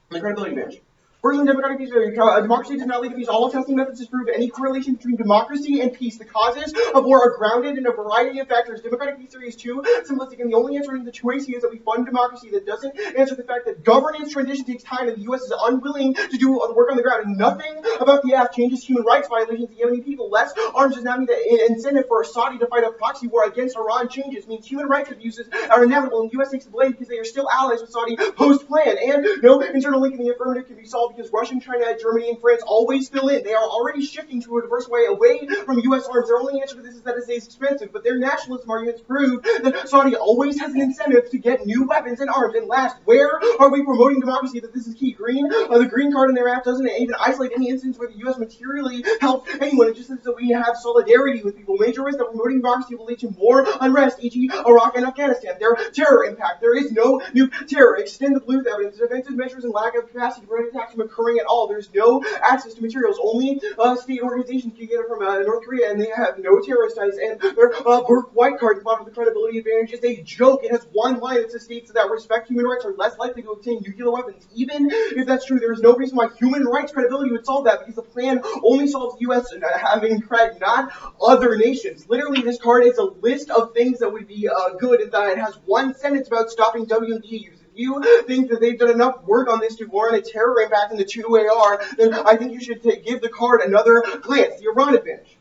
The credibility advantage. First, in democratic peace, democracy does not lead to peace. All of testing methods disprove any correlation between democracy and peace. The causes of war are grounded in a variety of factors. Democratic peace theory is too simplistic, and the only answer in the choice here is that we fund democracy. That doesn't answer the fact that governance transition takes time, and the U.S. is unwilling to do the work on the ground. And nothing about the act changes human rights violations of Yemeni people. Less arms does not mean the incentive for Saudi to fight a proxy war against Iran changes. It means human rights abuses are inevitable, and the U.S. takes the blame because they are still allies with Saudi post-plan. And no internal link in the affirmative can be solved because Russia, China, Germany, and France always fill in. They are already shifting to a diverse way away from U.S. arms. Their only answer to this is that it stays expensive, but their nationalism arguments prove that Saudi always has an incentive to get new weapons and arms. And last, where are we promoting democracy? That this is key. The green card in their app doesn't even isolate any instance where the U.S. materially helped anyone. It just says that we have solidarity with people. Major risk that promoting democracy will lead to more unrest, e.g. Iraq and Afghanistan. Their terror impact. There is no new terror. Extend the blue evidence. Defensive measures and lack of capacity to prevent attacks from occurring at all. There's no access to materials. Only state organizations can get it from North Korea, and they have no terrorist ties. And their Burke White card, the bottom of the credibility advantage, is a joke. It has one line that says states that respect human rights are less likely to obtain nuclear weapons. Even if that's true, there is no reason why human rights credibility would solve that, because the plan only solves the U.S. having cred, not other nations. Literally, this card is a list of things that would be good, and that it has one sentence about stopping WMD use. If you think that they've done enough work on this to warrant a terror impact in the 2AR, then I think you should give the card another glance. The Iran advantage.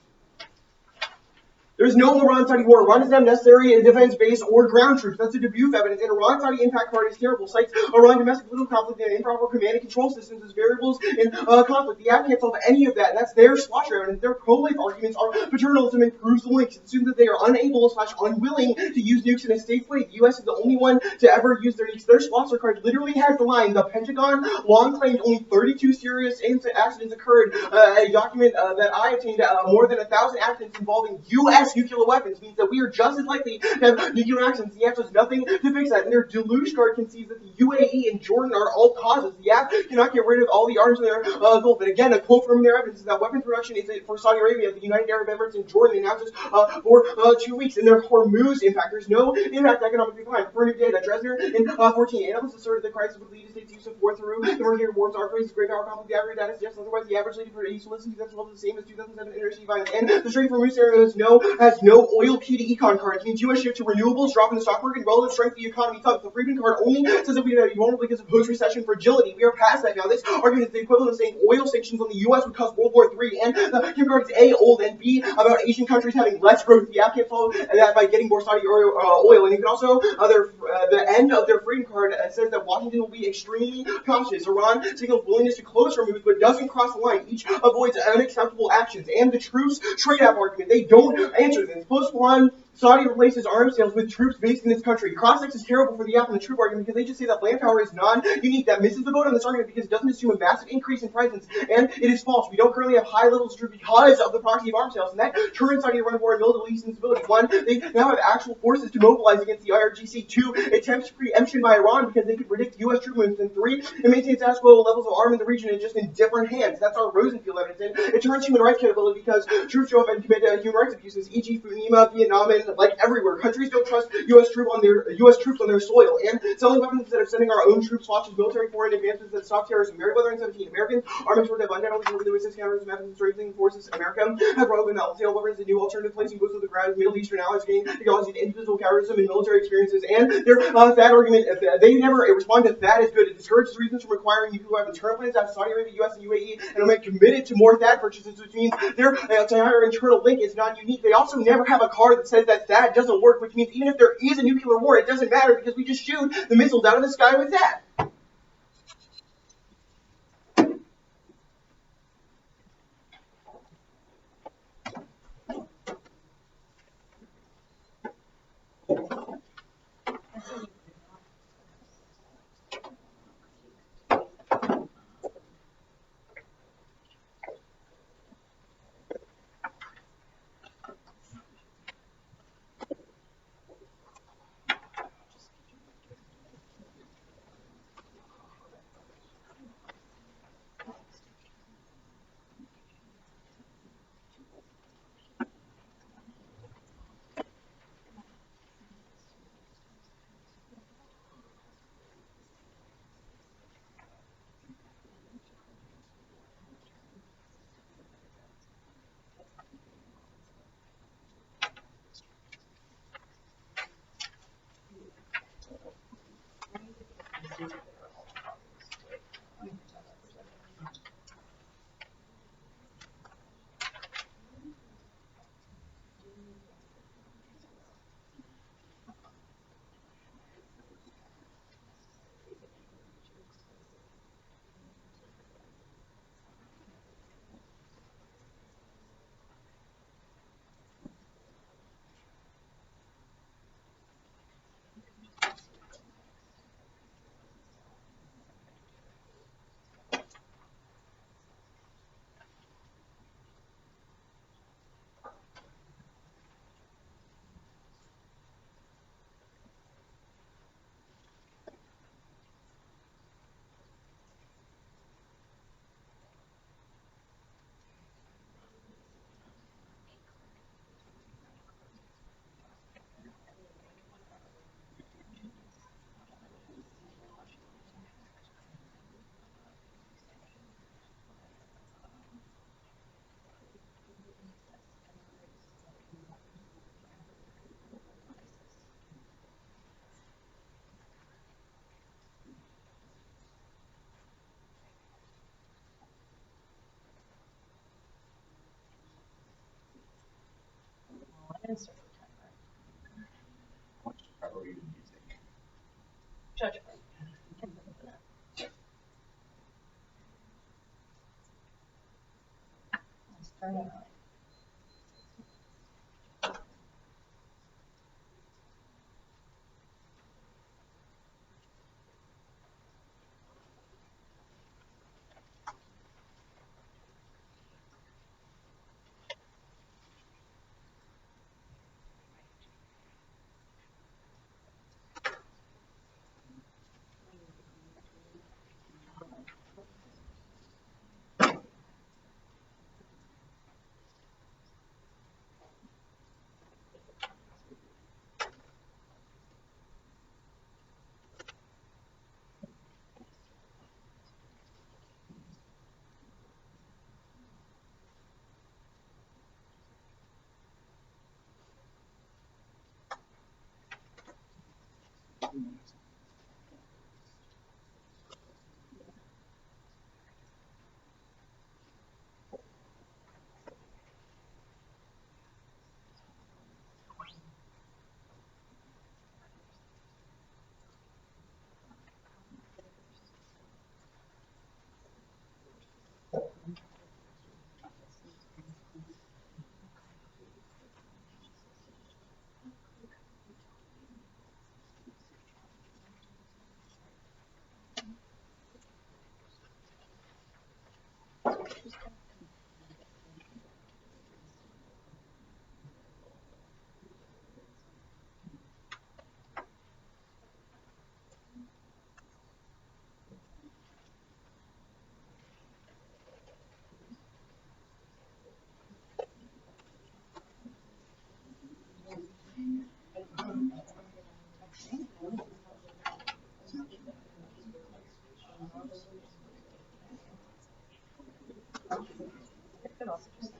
There's no Iran-Saudi war. Iran doesn't have necessary defense base or ground troops. That's a debut evidence. And Iran-Saudi impact card is terrible. Cites Iran domestic political conflict and improper command and control systems as variables in conflict. The app can't solve any of that. And that's their slosher evidence. Their pro-life arguments are paternalism and proves the links. It assumes that they are unable/unwilling to use nukes in a safe way. The U.S. is the only one to ever use their nukes. Their slosher card literally has the line, the Pentagon long claimed only 32 serious accidents occurred. A document that I obtained, more than 1,000 accidents involving U.S. nuclear weapons means that we are just as likely to have nuclear accidents. The app does nothing to fix that. And their deluge card concedes that the UAE and Jordan are all causes. The app cannot get rid of all the arms in their Gulf. And again, a quote from their evidence is that weapons production is for Saudi Arabia, the United Arab Emirates, and Jordan announces for 2 weeks. And their Hormuz impact, there's no impact to economic decline. For new data, Dresner in 14, analysts asserted the crisis would lead to states use of war through the merger of wars, arteries, great power conflict. The average data suggests otherwise. The average lady for East Wilson 2012 is the same as 2007 interstate violence. And the Strait of Hormuz area has no oil key to econ card. It means U.S. shift to renewables, drop in the stock market, and relative strength of the economy thugs. The Freeman card only says that we are vulnerable because of post-recession fragility. We are past that now. This argument is the equivalent of saying oil sanctions on the U.S. would cause World War III. And the Kim card is A, old, and B, about Asian countries having less growth. The app can't solve that by getting more Saudi oil. And you can also, the end of their Freedom card says that Washington will be extremely cautious. Iran signals willingness to close Hormuz, but doesn't cross the line. Each avoids unacceptable actions. And the truce trade app argument, they don't answer this. Post one, Saudi replaces arms sales with troops based in this country. Cross-sex is terrible for the app and the troop argument because they just say that land power is non-unique. That misses the boat on this argument because it doesn't assume a massive increase in presence. And it is false. We don't currently have high levels of troops because of the proxy of arms sales. And that turns Saudi Arabia war and Middle East instability. One, they now have actual forces to mobilize against the IRGC. Two, it attempts preemption by Iran because they can predict U.S. troop movements. And three, it maintains status quo levels of arm in the region and just in different hands. That's our Rosenfield evidence. And it turns human rights credibility because troops show up and commit human rights abuses, e.g. Funima, Vietnam, and like everywhere. Countries don't trust U.S. troops on their soil, and selling weapons instead of sending our own troops launches military foreign advancements that stop terrorism. Meriwether in 17. American armaments were abundantly over the resistance counters, methods, and strengthening forces. America has brought open sale weapons a new alternative placing boots of the ground. Middle Eastern allies gain technology and individual counterism and military experiences. And their THAAD argument, they never respond to THAAD as good. It discourages reasons from requiring nuclear weapons. Current plans have Saudi Arabia, U.S., and UAE, and remain committed to more THAAD purchases, which means their entire internal link is non-unique. They also never have a card that says that THAAD doesn't work, which means even if there is a nuclear war, it doesn't matter because we just shoot the missiles out of the sky with that. can start the timer. How much prep are you using? Judgment. Start out. It could also just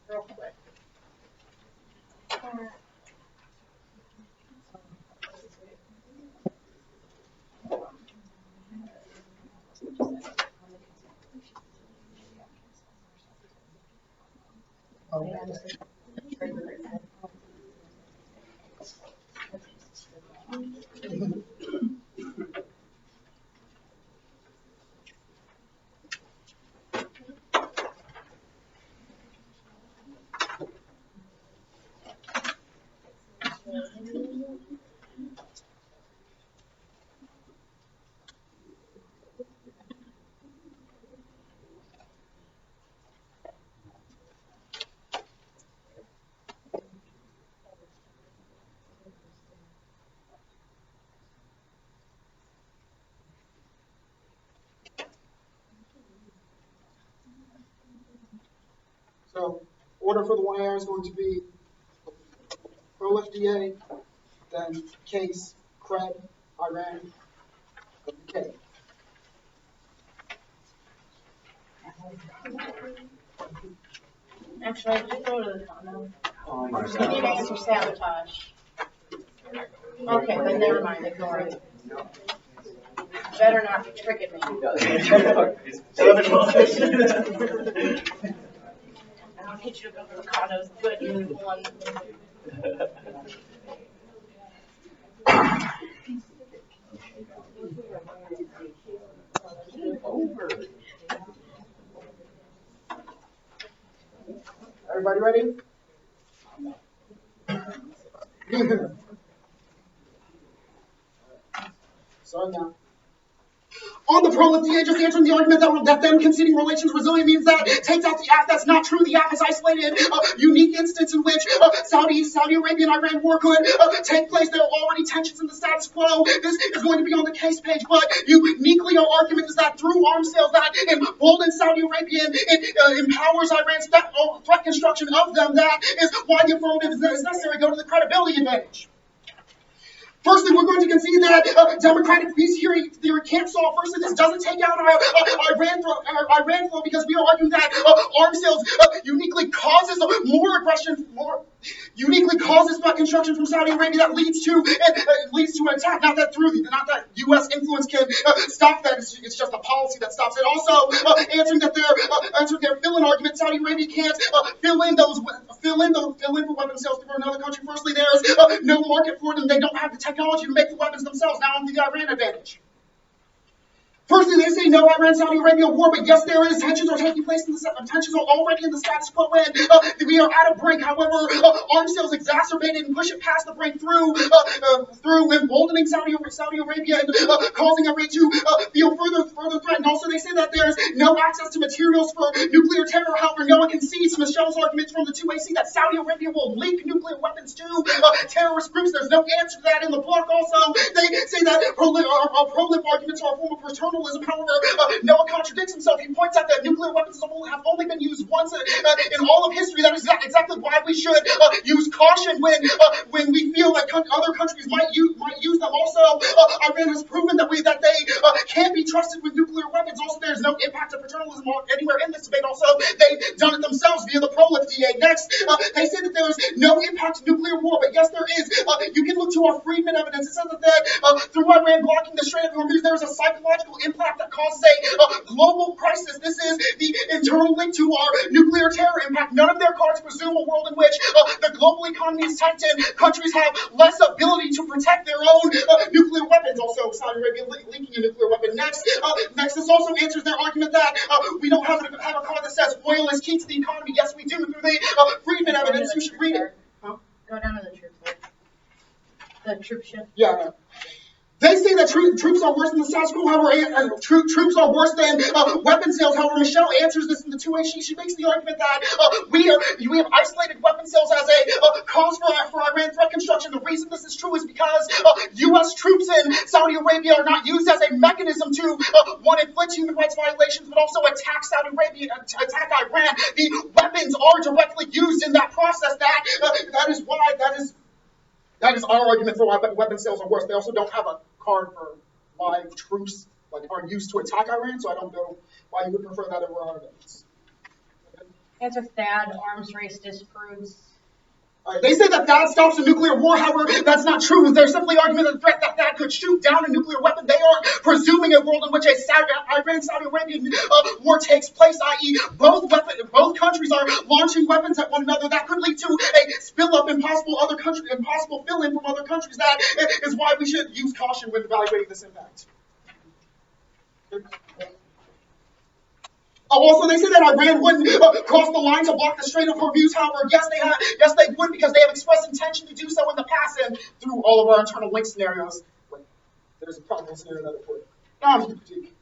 real quick. So, order for the 1AR is going to be Pro FDA, then Case, Cred, Iran, WK. Actually, just go to the condo. You need to answer sabotage. Okay, then never mind, ignore it. Better not be tricking me. I don't need you to go to the condos. Good, you one. Everybody ready? Sorry now. On the prolif, the just answering the argument that them conceding relations resilient means that takes out the app. That's not true. The app is isolated, unique instance in which Saudi Arabia and Iran war could take place. There are already tensions in the status quo. This is going to be on the case page, but uniquely our argument is that through arms sales that emboldens Saudi Arabia and empowers Iran's threat construction of them. That is why the affirmative is necessary. Go to the credibility advantage. Firstly, we're going to concede that democratic peace theory can't solve. Firstly, this doesn't take out Iran flow because we are arguing that arms sales uniquely causes more aggression, uniquely causes threat construction from Saudi Arabia that leads to an attack. Not that U.S. influence can stop that. It's just a policy that stops it. Also, answering their fill-in argument, Saudi Arabia can't fill in for weapon sales for another country. Firstly, there's no market for them. They don't have the technology to make the weapons themselves. Now on the Iran advantage. Firstly, they say no Iran-Saudi Arabia war, but yes, there is. Tensions are taking place. Tensions are already in the status quo, and we are at a brink. However, arms sales exacerbated and push it past the brink through emboldening Saudi Arabia and causing Iran to feel further threatened. Also, they say that there's no access to materials for nuclear terror. However, no one concedes Michelle's arguments from the 2AC that Saudi Arabia will leak nuclear weapons to terrorist groups. There's no answer to that in the book. Also, they say that our pro-lib arguments are a form of paternalism. However, Noah contradicts himself. He points out that nuclear weapons have only been used once in all of history. That is exactly why we should use caution when we feel that other countries might use them. Also, Iran has proven that they can't be trusted with nuclear weapons. Also, there's no impact of paternalism anywhere in this debate. Also, they've done it themselves via the pro-lib DA. Next, they say that there's no impact of nuclear war, but yes, there is. You can look to our Friedman evidence. It says that through Iran blocking the Strait of Hormuz, there is a psychological impact that causes a global crisis. This is the internal link to our nuclear terror impact. None of their cards presume a world in which the global economy is tight and countries have less ability to protect their own nuclear weapons. Also, Saudi Arabia leaking a nuclear weapon. Next, this also answers their argument that we don't have a card that says oil is key to the economy. Yes, we do through the Friedman evidence. You should read it. Go down to the troops. The troop ship. Yeah. They say that troops are worse than the status quo. However, troops are worse than weapon sales. However, Michelle answers this in the 2A. She makes the argument that we have isolated weapon sales as a cause for Iran threat construction. The reason this is true is because U.S. troops in Saudi Arabia are not used as a mechanism to inflict human rights violations, but also attack Saudi Arabia, attack Iran. The weapons are directly used in that process. That is our argument for why weapon sales are worse. They also don't have a card for why troops are used to attack Iran, so I don't know why you would prefer that over our evidence. Answer THAAD, arms race disproves. They say that THAAD stops a nuclear war. However, that's not true. There's simply argument of the threat that THAAD could shoot down a nuclear weapon. They are presuming a world in which a Iran-Saudi Arabian war takes place, i.e. both countries are launching weapons at one another. That could lead to a spill-up in possible fill-in from other countries. That is why we should use caution when evaluating this impact. Also, they say that Iran wouldn't cross the line to block the Strait of Hormuz. However, yes, they would because they have expressed intention to do so in the past and through all of our internal link scenarios. There's a probable scenario that would. Now I'm critique.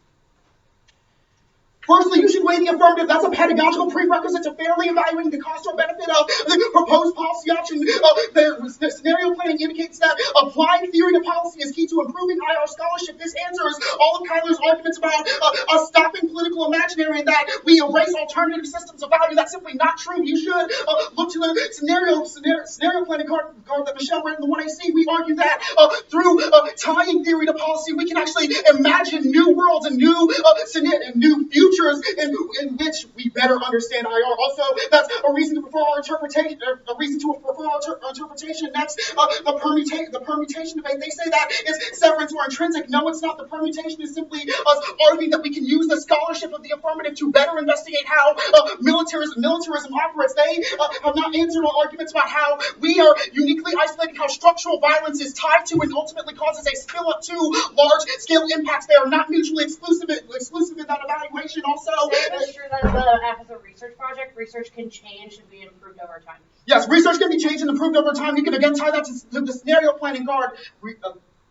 Firstly, you should weigh the affirmative. That's a pedagogical prerequisite to fairly evaluating the cost or benefit of the proposed policy option. The scenario planning indicates that applying theory to policy is key to improving IR scholarship. This answers all of Kyler's arguments about stopping political political imaginary and that we erase alternative systems of value. That's simply not true. You should look to the scenario planning card that Michelle read in the 1AC. We argue that through tying theory to policy, we can actually imagine new worlds and new futures in which we better understand IR. Also, that's a reason to prefer our interpretation. Next, the permutation debate. They say that is severance or intrinsic. No, it's not. The permutation is simply us arguing that we can use the scholarship of the affirmative to better investigate how militarism operates. They have not answered our arguments about how we are uniquely isolating how structural violence is tied to and ultimately causes a spill up to large-scale impacts. They are not mutually exclusive in that evaluation. Also, it's true that the app is a research project. Research can change and be improved over time. Yes, research can be changed and improved over time. You can again tie that to the scenario planning card.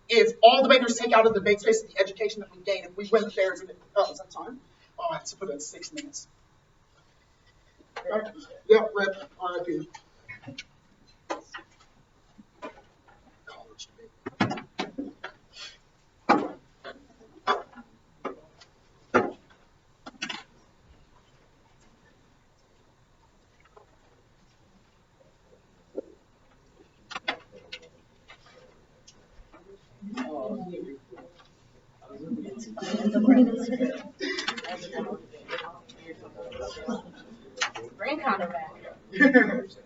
If all debaters take out of the debate space the education that we gain, if we win the fairs, is that time? All right, so put it at 6 minutes. All right. Yeah, Rip. RIP. College debate. Brain counter back. It's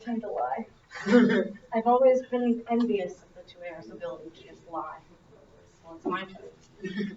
time to lie. I've always been envious of the 2AR's ability to just lie. Well, it's my turn.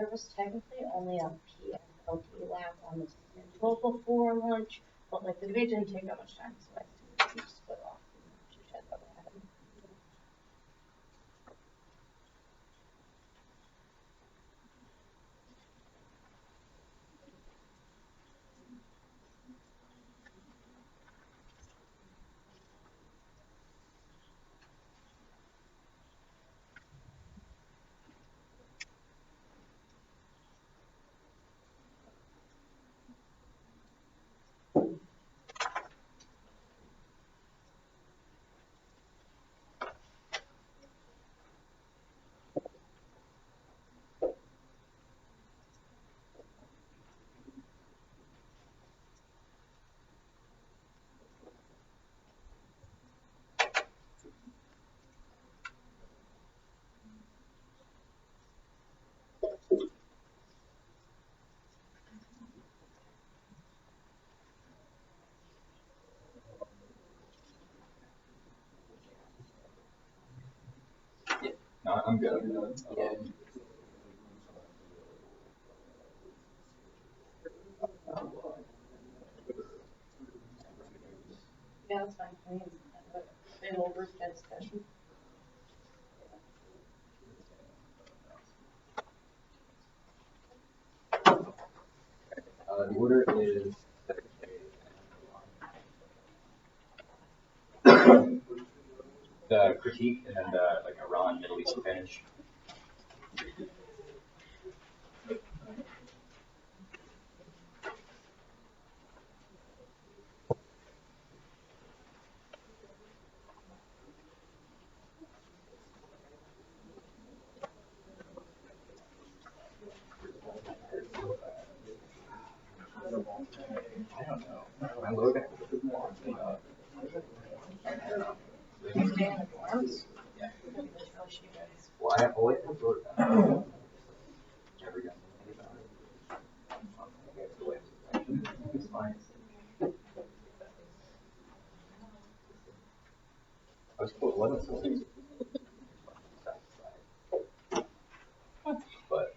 there was technically only a PFLD lab on the schedule before lunch, but like the debate didn't take that much time, so I just split off and chit-chat about what happened. No, I'm good. Yeah. Yeah, that's fine. I mean, an over discussion. The order is the critique and then the like Iran Middle East finish. I don't know. My lower back was a bit more. I don't know. You stay in the dorms? Yeah. That's really shitty, guys. Well, I always have lower back. Never done anything about it. It's fine. I was told 11 something. But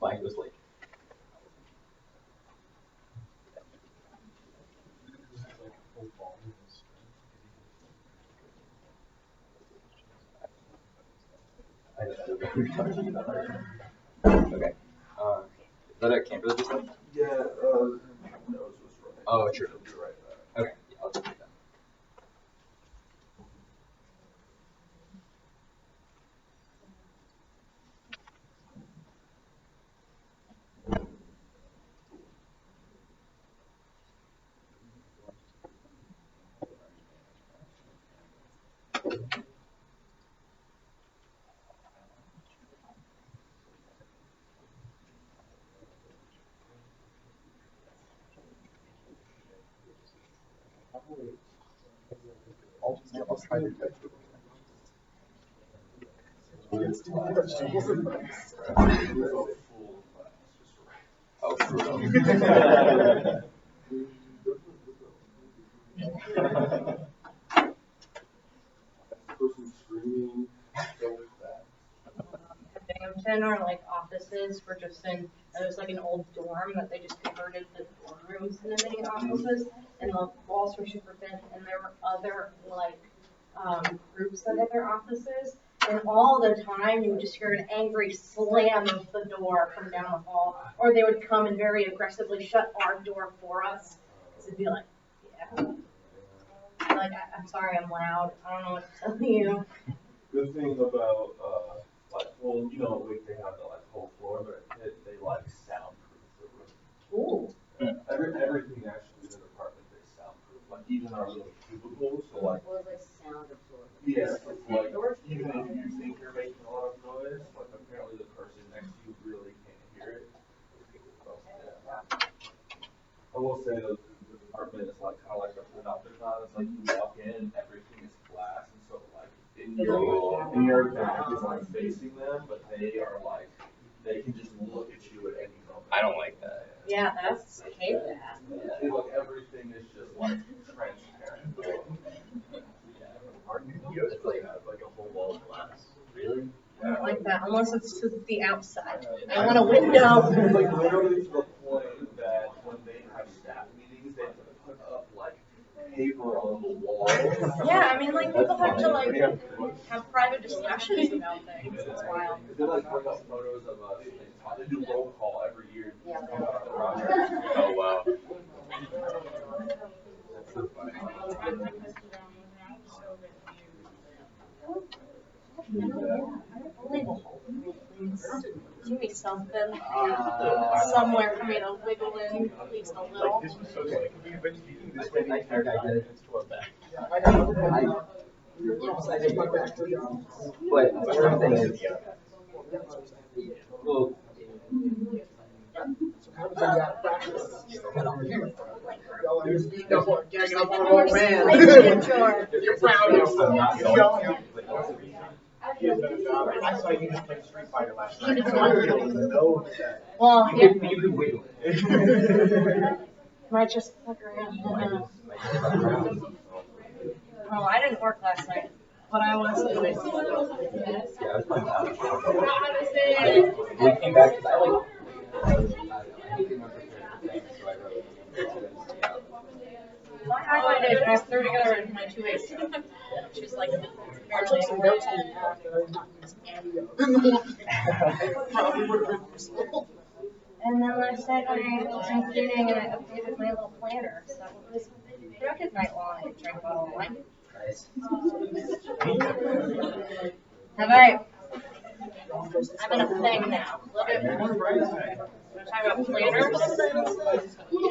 mine was like. I don't know what we're talking about. Okay. Is that a camper that just left? Yeah, knows what's right. Oh, true. He'll be right back. Okay. Yeah, I'll just do that. I'll try to catch it. Oh, true. Person screaming so fast. At Binghamton, our like offices were just in, it was like an old dorm that they just converted the dorm rooms into mini offices, and the walls were super thin, and there were other like groups that had their offices, and all the time you would just hear an angry slam of the door from down the hall, or they would come and very aggressively shut our door for us. So it'd be like, yeah. Like, I'm sorry, I'm loud. I don't know what to tell you. Good thing about like, well, you know, like they have the like whole floor, but they like soundproof the room. Ooh. Everything actually in the apartment they soundproof, like even our little cubicles. So like, Well, they sound absorbent. yeah, so it's like even if you think you're making a lot of noise, like apparently the person next to you really can't hear it. So, yeah. I will say that the department is like kind of like a panopticon. It's like you walk in, everything is glass, and so like in your back is like facing them, but they are like they can just look at you at any moment. I don't like that. Yeah, that's, I hate that. Yeah, like everything is just like transparent. Yeah. It's like a whole wall of glass. Really? Like like that unless it's to the outside. I want a window. Like literally to the point that when they have staff meetings, they have to put up like paper on the wall. Yeah, I mean, like people have to like have private discussions about things. It's wild. They like bring up photos of us. They do roll call every year. Oh wow. That's so funny. Give me something somewhere for me to wiggle in at least a little. I did my back. But one thing is, well, You're proud of I'm not going to. I saw you just play Street Fighter last night, so I really know that. Well, You could wiggle might just look around. Oh, I didn't work last night, but I was. Yeah, I was playing we came back because I hate remember things, so I wrote. I highlighted and I threw together in my 2A's. She's like, I took some notes and then last night I was including and I updated my little planner, so it was a productive night while I drank a bottle of wine. Nice. Alright. I'm in a thing now. Look at me. We're talking about planners. This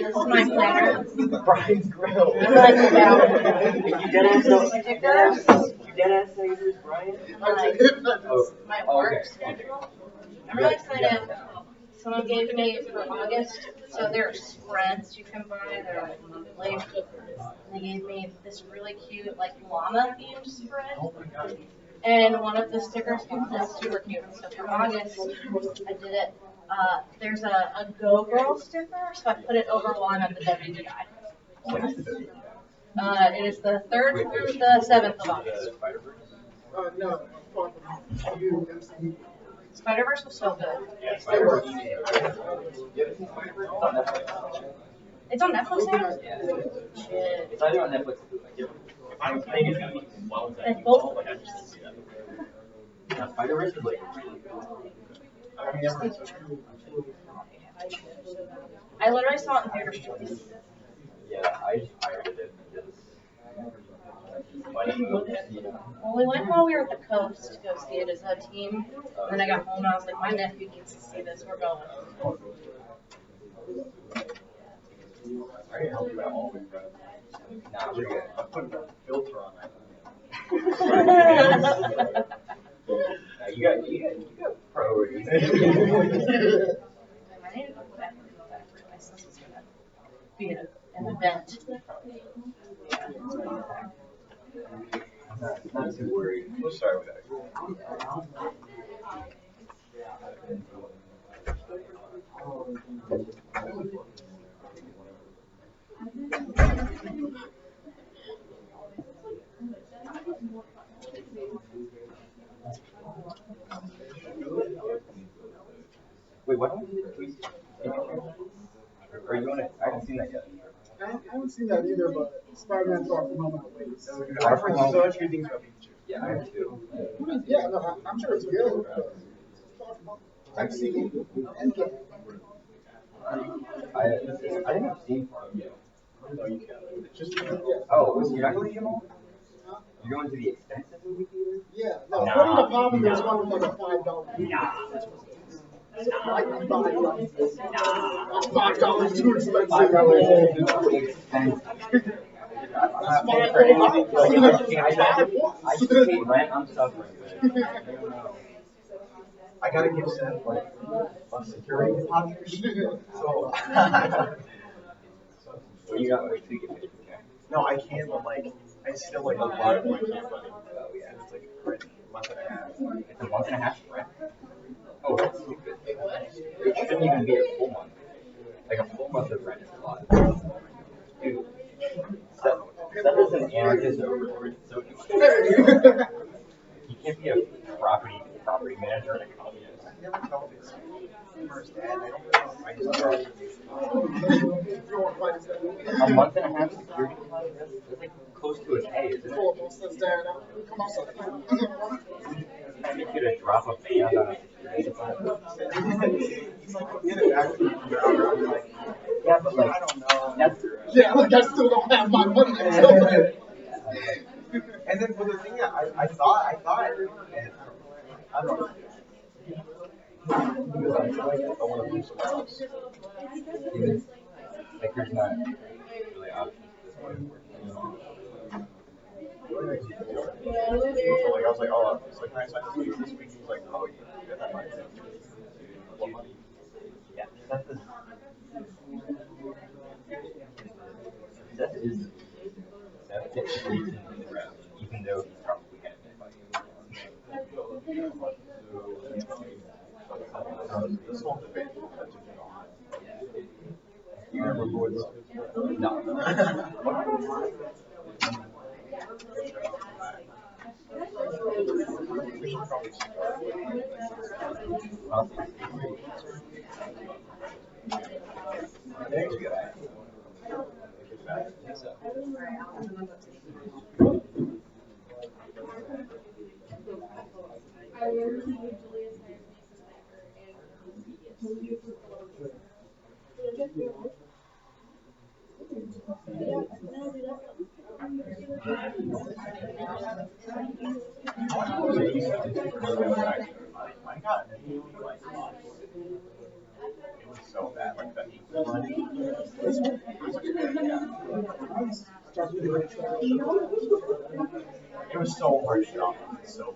is my planner. Brian's grill. I like about You deadass know. stickers. You deadass know who's Brian? My work schedule. I'm really excited. Someone gave me for August, so there are spreads you can buy. They're like monthly. They gave me this really cute, like llama themed spread. And one of the stickers is super cute. So for August, I did it. There's a Go Girl sticker, so I put it over one of the WDI. It is the 3rd through the 7th of August. No. Spider-Verse was so good. It's on Netflix now? Shit. It's either on Netflix or I'm playing it well. It's both. Spider-Verse is like. I literally saw it in Theater's Choice. Yeah, I just pirated it because money moves, you know. Well, we went while we were at the coast to go see it as a team. And then I got home and I was like, my nephew needs to see this. We're going. I can help you out always, bro. Nah, we're good. I'm putting a filter on that. You got priorities. I need to go back and go back. My sister's gonna be at an event. Not too worried. We'll start with that. Wait, why don't we do the Or you want to? I haven't seen that yet. I haven't seen that either, but Spider-Man Far From Home outweighs. I've heard so much good things about Pikachu. Yeah, I have too. Yeah, no, I'm sure it's good. I've seen Endgame. I think I've seen Far From Home. No, you can't. It's just Oh, you're not going to them all? You're going to the expensive movie theater? Yeah, no, according to Papa, there's one with like a $5. $5 too expensive. $5 too expensive. I just pay rent. I'm suffering. I gotta give Seth like a security deposit. So You got to get paid. no, I can, but like I still like a lot of money. Oh yeah. It's like a month and a half. It's a month and a half rent. Oh, that's stupid. It shouldn't even be a full month. Like a full month of rent is a lot. Dude, that is an anarchist over so you can't be a property free manager and a communist. I never felt this first, Dad. I don't know. I just started. A month and a half security deposit? That's like close to a K, isn't it? I think you'd have dropped a band on a security deposit. He's like, get it back to me. I'm like, Yeah, but like, I don't know. that's, Yeah, look, I still don't have my money. And then, but the thing, I thought, and I don't know. because I feel like I want to move somewhere else. Even, like, there's not really options at this point. So like I was like, oh, it's like, can I sign this week? He was like, oh, yeah, that might be. What money? Yeah, Seth is Seth gets streets in the ground, even though he's probably had This whole debate. you remember who was no. We should probably start. Thanks, guys. I got it was so bad, like that. It was so hard to get off. So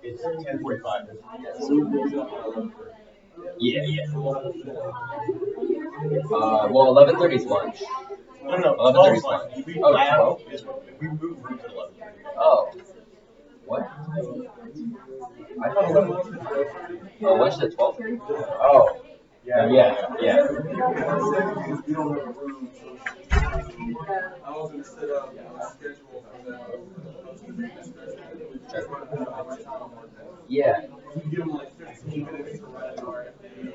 it's 10:45. Yeah. Well, 11:30 is lunch. No, 11:30 is lunch. Oh, 12? We moved from 11. Oh. What? I thought 11. Oh, lunch at 12:30? Oh. Yeah. I was going to set up a schedule for them. Yeah. You give them like 15 minutes to write an RFP, and then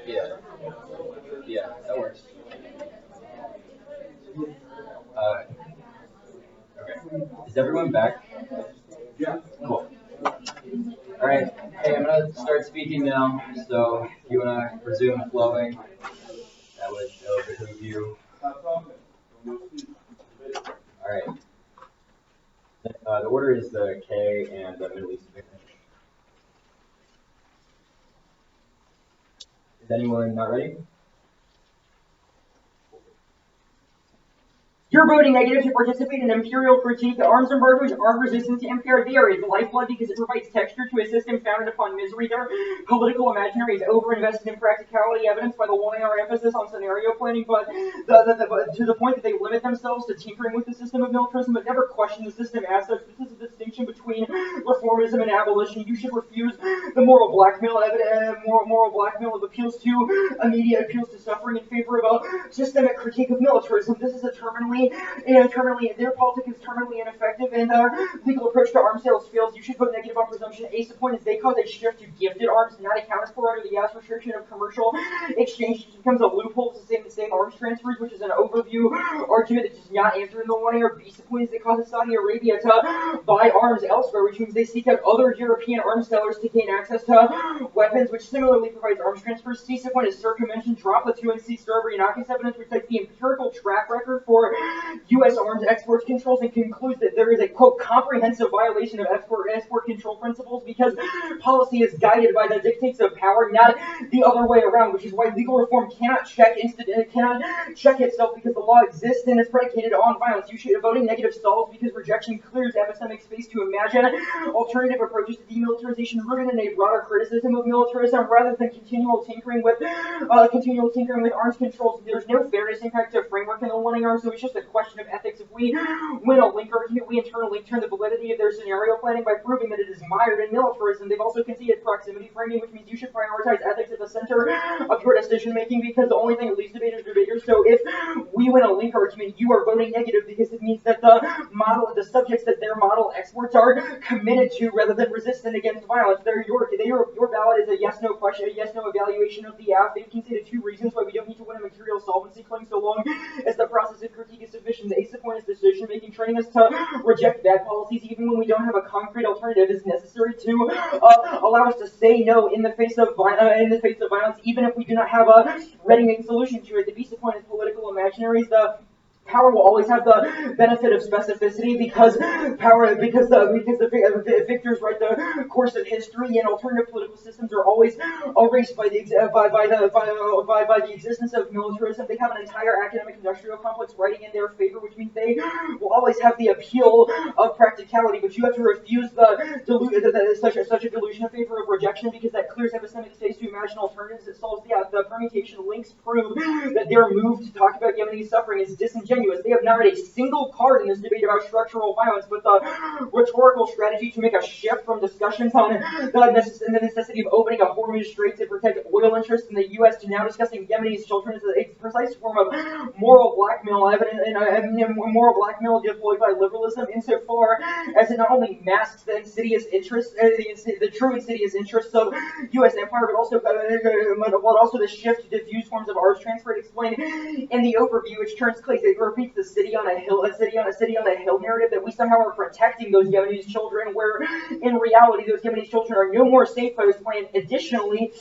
Yeah. Yeah, that works. Okay. Is everyone back? yeah. Cool. All right. Hey, I'm gonna start speaking now. So if you wanna resume flowing, that would behoove you. All right. The order is the K and the Middle East Division. Is anyone not ready? You're voting negative to participate in imperial critique. The arms embargoes aren't resistant to MPRV are its lifeblood because it provides texture to a system founded upon misery. Their political imaginary is overinvested in practicality, evidenced by the one-hour emphasis on scenario planning, but to the point that they limit themselves to tinkering with the system of militarism, but never question the system as such. This is a distinction between reformism and abolition. You should refuse the moral blackmail of appeals to media appeals to suffering in favor of a systemic critique of militarism. This is a their politics is terminally ineffective, and their legal approach to arms sales fails. You should vote negative on presumption. Ace of point is they cause a shift to gifted arms, not accounted for under the gas restriction of commercial exchange. It becomes a loophole to the same arms transfers, which is an overview argument that does not answer in the one or B of point is they cause Saudi Arabia to buy arms elsewhere, which means they seek out other European arms sellers to gain access to weapons, which similarly provides arms transfers. C of point is circumvention, drop the 2 and C star Brianakis evidence, which cites the empirical track record for U.S. arms export controls and concludes that there is a, quote, comprehensive violation of export control principles because policy is guided by the dictates of power, not the other way around, which is why legal reform cannot check itself because the law exists and is predicated on violence. You should voting negative stalls because rejection clears epistemic space to imagine alternative approaches to demilitarization rooted in a broader criticism of militarism rather than continual tinkering with arms controls. There's no fairness impact to framework in the one AR, so it's just a question of ethics. If we win a link argument, we internally turn the validity of their scenario planning by proving that it is mired in militarism. They've also conceded proximity framing, which means you should prioritize ethics at the center of your decision making because the only thing that leads debaters are debaters. So if we win a link argument, you are voting negative because it means that the subjects that their model exports are committed to rather than resistant against violence. Your ballot is a yes/no question, a yes/no evaluation of the app. They've conceded 2 reasons why we don't need to win a material solvency claim so long as the process of critique is sufficient. The ace of point is decision making, training us to reject bad policies even when we don't have a concrete alternative is necessary to allow us to say no in the face of violence, even if we do not have a ready-made solution to it. The ace of point is political imaginaries. The power will always have the benefit of specificity because the victors write the course of history, and alternative political systems are always erased by the existence of militarism. They have an entire academic industrial complex writing in their favor, which means they will always have the appeal of practicality. But you have to refuse such a delusion in favor of rejection because that clears epistemic space to imagine alternatives. It solves the permutation links prove that their move to talk about Yemeni suffering is disingenuous. They have not read a single card in this debate about structural violence, but the rhetorical strategy to make a shift from discussions on the necessity of opening a Hormuz Strait to protect oil interests in the U.S. to now discussing Yemeni's children is a precise form of moral blackmail, moral blackmail deployed by liberalism insofar as it not only masks the insidious interests, the true insidious interests of U.S. empire, but also the shift to diffuse forms of arms transfer explained in the overview, which turns clear. It repeats the city on a hill narrative that we somehow are protecting those Yemenis children, where in reality those Yemenis children are no more safe by this plan. Additionally,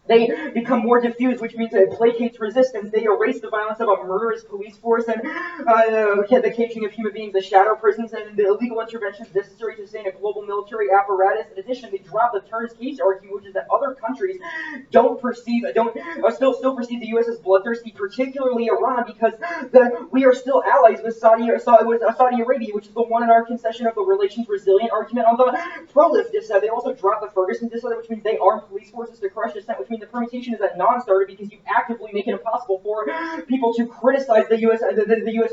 they become more diffused, which means it placates resistance. They erase the violence of a murderous police force and the caging of human beings, the shadow prisons, and the illegal interventions necessary to sustain a global military apparatus. In addition, they drop the turns case argument, which is that other countries still perceive the U.S. as bloodthirsty, particularly Iran, because we are still allies with Saudi Arabia, which is the one in our concession of the relations resilient argument on the pro-leftist side. They also drop the Ferguson dissent, which means they arm police forces to crush dissent, which means the permutation is a non-starter because you actively make it impossible for people to criticize the U.S.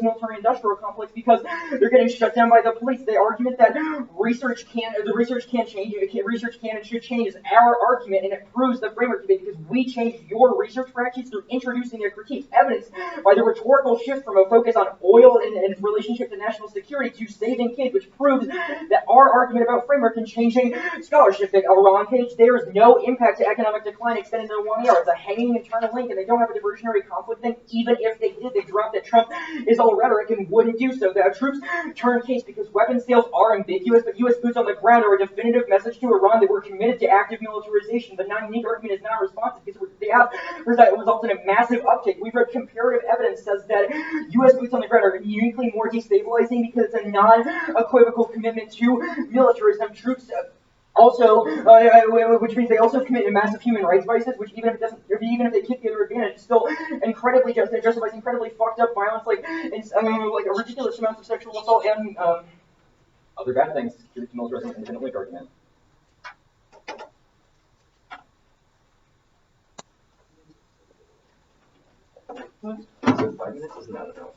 military-industrial complex because they're getting shut down by the police. The argument that research can and should change is our argument, and it proves the framework debate because we changed your research practice through introducing a critique, evidenced by the rhetorical shift from a focus on oil and relationship to national security to saving kids, which proves that our argument about framework and changing scholarship. The Iran page, there is no impact to economic decline extended to 1 year. It's a hanging internal link, and they don't have a diversionary conflict thing. Even if they did, they dropped that Trump is all rhetoric and wouldn't do so. The troops turn case because weapons sales are ambiguous, but U.S. boots on the ground are a definitive message to Iran that we're committed to active militarization. The non-unique argument is not responsive because it results in a massive uptick. We've read comparative evidence says that U.S. boots on the ground are uniquely more destabilizing because it's a non-equivocal commitment to militarism. Troops also, which means they also commit a massive human rights vices, which even if they keep the other advantage, it's still incredibly justifies incredibly fucked up violence, like a ridiculous amounts of sexual assault and other bad things. To militarism independent link argument. So 5 minutes is not enough.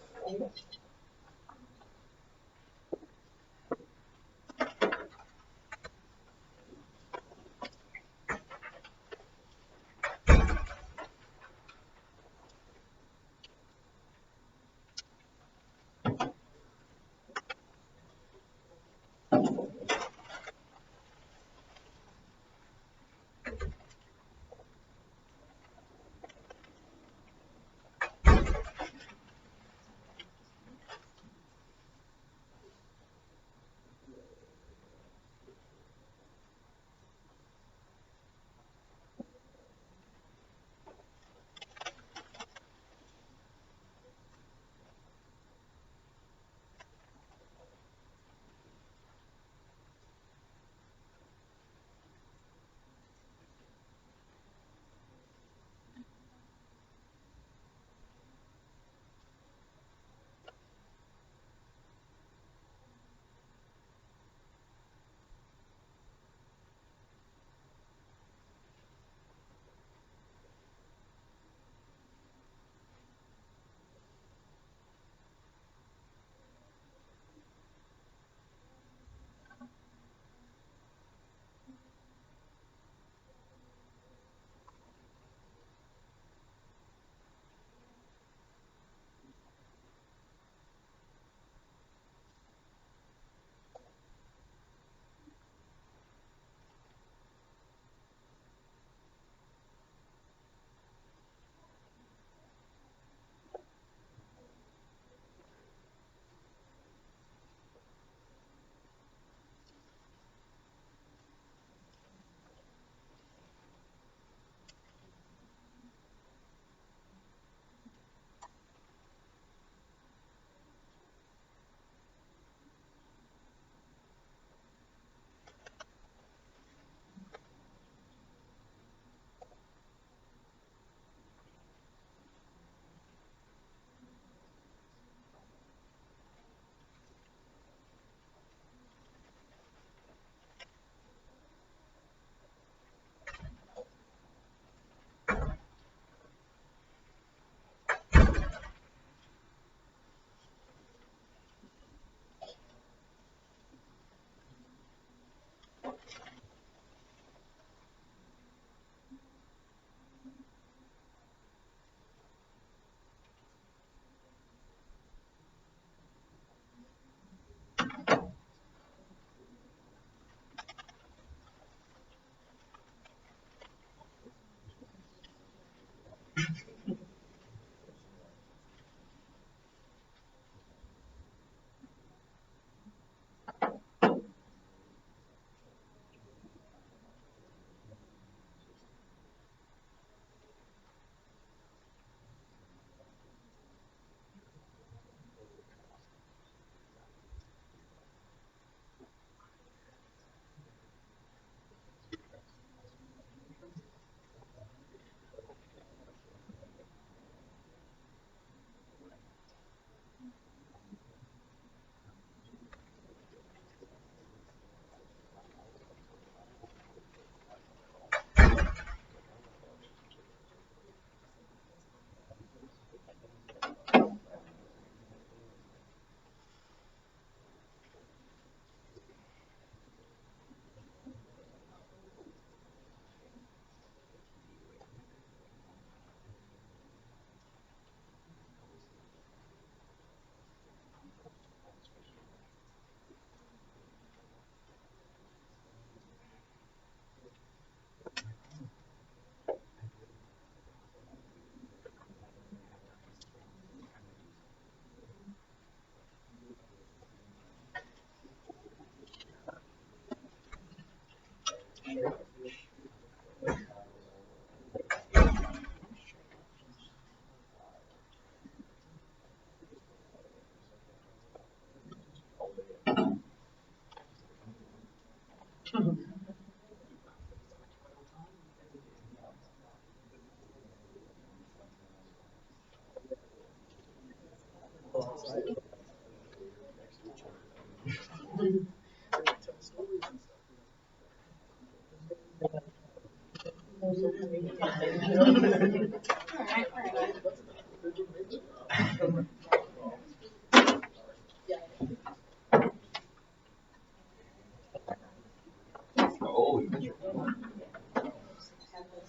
Oh,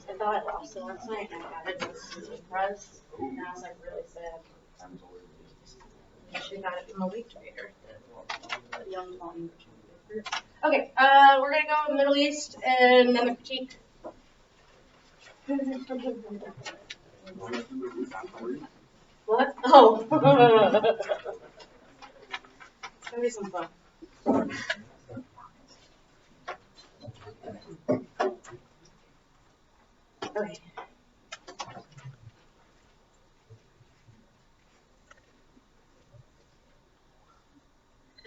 I thought I lost it last night and I had it press, and I was like really sad. I should have got it from a week later. The young one. Okay, we're gonna go Middle East and then the critique. What? Oh. It's gonna be some fun. Okay.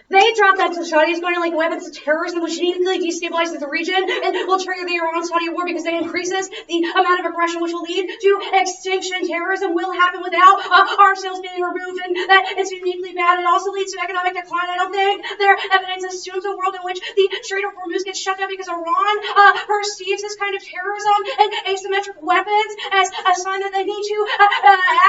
They dropped that Saudi is going to link weapons to terrorism, which immediately destabilizes the region and will trigger the Iran-Saudi war because it increases the amount of aggression, which will lead to extinction. Terrorism will happen without arms sales being removed, and that is uniquely bad. It also leads to economic decline. I don't think their evidence assumes a world in which the Strait of Hormuz gets shut down because Iran perceives this kind of terrorism and asymmetric weapons as a sign that they need to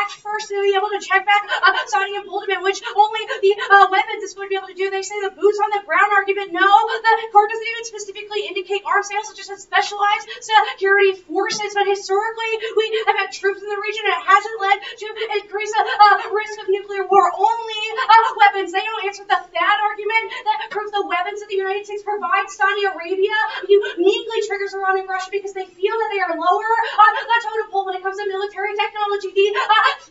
act first to be able to check back Saudi emboldenment, which only the weapons is going to be able to do. They say the boots on the ground argument. No, the court doesn't even specifically indicate arms sales, such as specialized security forces. But historically, we have had troops in the region, and it hasn't led to increase risk of nuclear war. Only weapons. They don't answer the THAAD argument that proves the weapons that the United States provides Saudi Arabia uniquely triggers Iran aggression because they feel that they are lower on the totem pole when it comes to military technology. The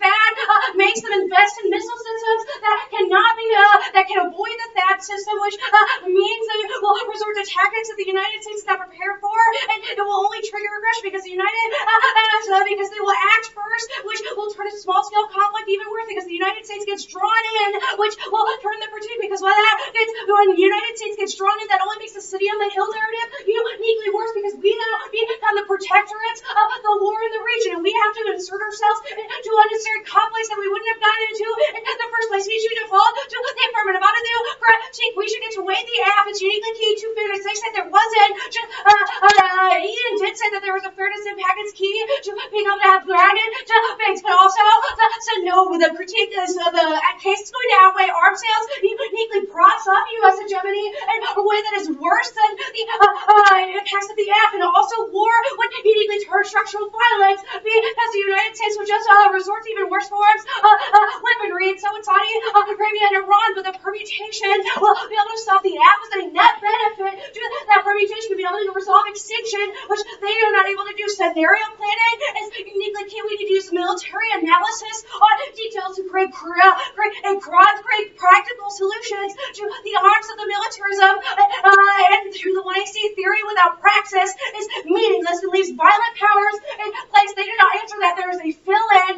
THAAD makes them invest in missile systems that cannot be that can avoid the THAAD system, which means they will resort to tactics that the United States is not prepared for, and it will only trigger aggression because the because they will act first, which will turn a small-scale conflict even worse because the United States gets drawn in, which will turn the critique because when the United States gets drawn in, that only makes the city on the hill narrative uniquely worse because we now become the protectorates of the war in the region, and we have to insert ourselves into unnecessary conflicts that we wouldn't have gotten into in the first place. We should default to the affirmative. How to do critique? We should get to weigh the app. It's uniquely key to fairness. They said there wasn't. Ian did say that there was a fairness impact. It's key to being able to have grounded banks, but also said no. The critique is the case is going to outweigh arms sales. Uniquely props up U.S. hegemony in a way that is worse than the impacts of the app, and also war would uniquely turn structural violence because the United States would just resort to even worse forms weaponry. And so in Saudi Arabia and Iran, but the permutation will be able to stop the app as a net benefit to that permutation to be able to resolve extinction, which they are not able to do. Scenario planning is uniquely key. We need to use military analysis on details to create practical solutions to the arms of the militarism, and through the 1AC theory without praxis is meaningless and leaves violent powers in place. They do not answer that there is a fill-in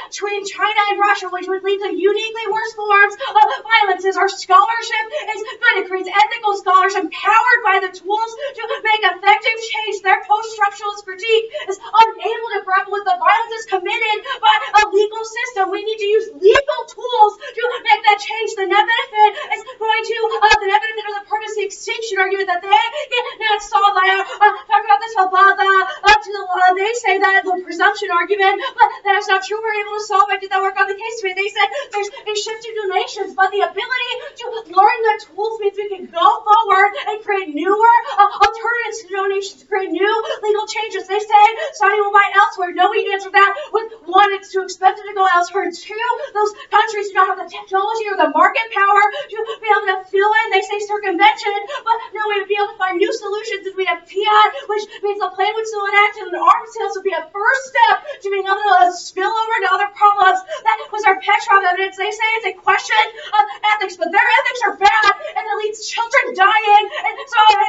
between China and Russia, which would lead to uniquely worse forms of violences. Our scholarship is good. It creates ethical scholars empowered by the tools to make effective change. Their post-structuralist critique is unable to grapple with the violences committed by a legal system. We need to use legal tools to make that change. The net benefit is going to the net benefit of the purpose of the extinction argument that they cannot solve. I talked about this above they say that the presumption argument, but that is not true. We're able to solve. I did that work on the case today. They said there's a shift to donations, but the ability to learn the tools means we can go forward and create newer alternatives to donations, to create new legal changes. They say Saudi will buy elsewhere. No, we answer that with one, it's too expensive to go elsewhere. And two, those countries do not have the technology or the market power to be able to fill in. They say circumvention, but no, we would be able to find new solutions if we have fiat, which means the plan would still enact, and arms sales would be a first step to being able to spill over to other problems. That was our Petrov evidence. They say it's a question of ethics, but their ethics are bad, and it leads children dying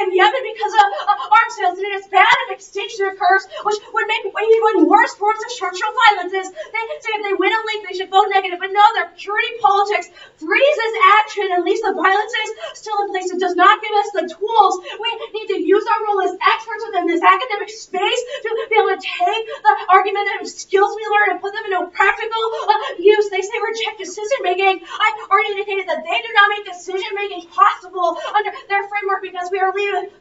in Yemen because of arms sales, and it is bad if extinction occurs, which would make even worse forms of structural violences. They say if they win a league, they should vote negative, but no, their purity politics freezes action and leaves the violences still in place. It does not give us the tools. We need to use our role as experts within this academic space to be able to take the argumentative skills we learn and put them into practical use. They say reject decision making. I already indicated that they do not make decision making possible under their framework because we are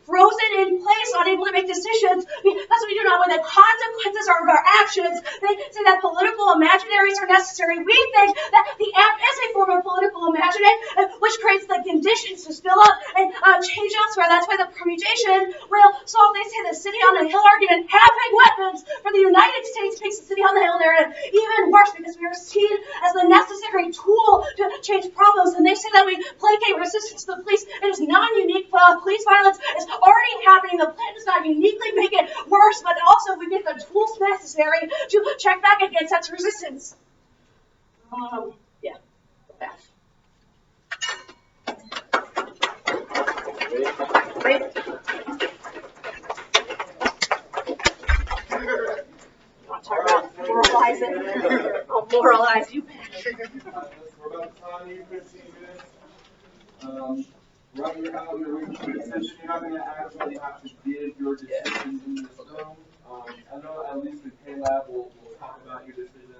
frozen in place, unable to make decisions because we do not know what the consequences are of our actions. They say that political imaginaries are necessary. We think that the app is a form of political imagining, which creates the conditions to spill up and change elsewhere. That's why the permutation will solve. They say the city on the hill argument, having weapons for the United States makes the city on the hill narrative even worse because we are seen as the necessary tool to change problems. And they say that we placate resistance to the police. It is non-unique. Police violence is already happening. The plan does not uniquely make it worse, but also we get the tools necessary to check back against such resistance. Yeah. Back. Wait. Talk about moralizing. I'll moralize you back. We're about to time you 15 minutes. Right, you're out of your decision. You're not going to actually have to give your decision in this room. I know at least the K-Lab will talk about your decision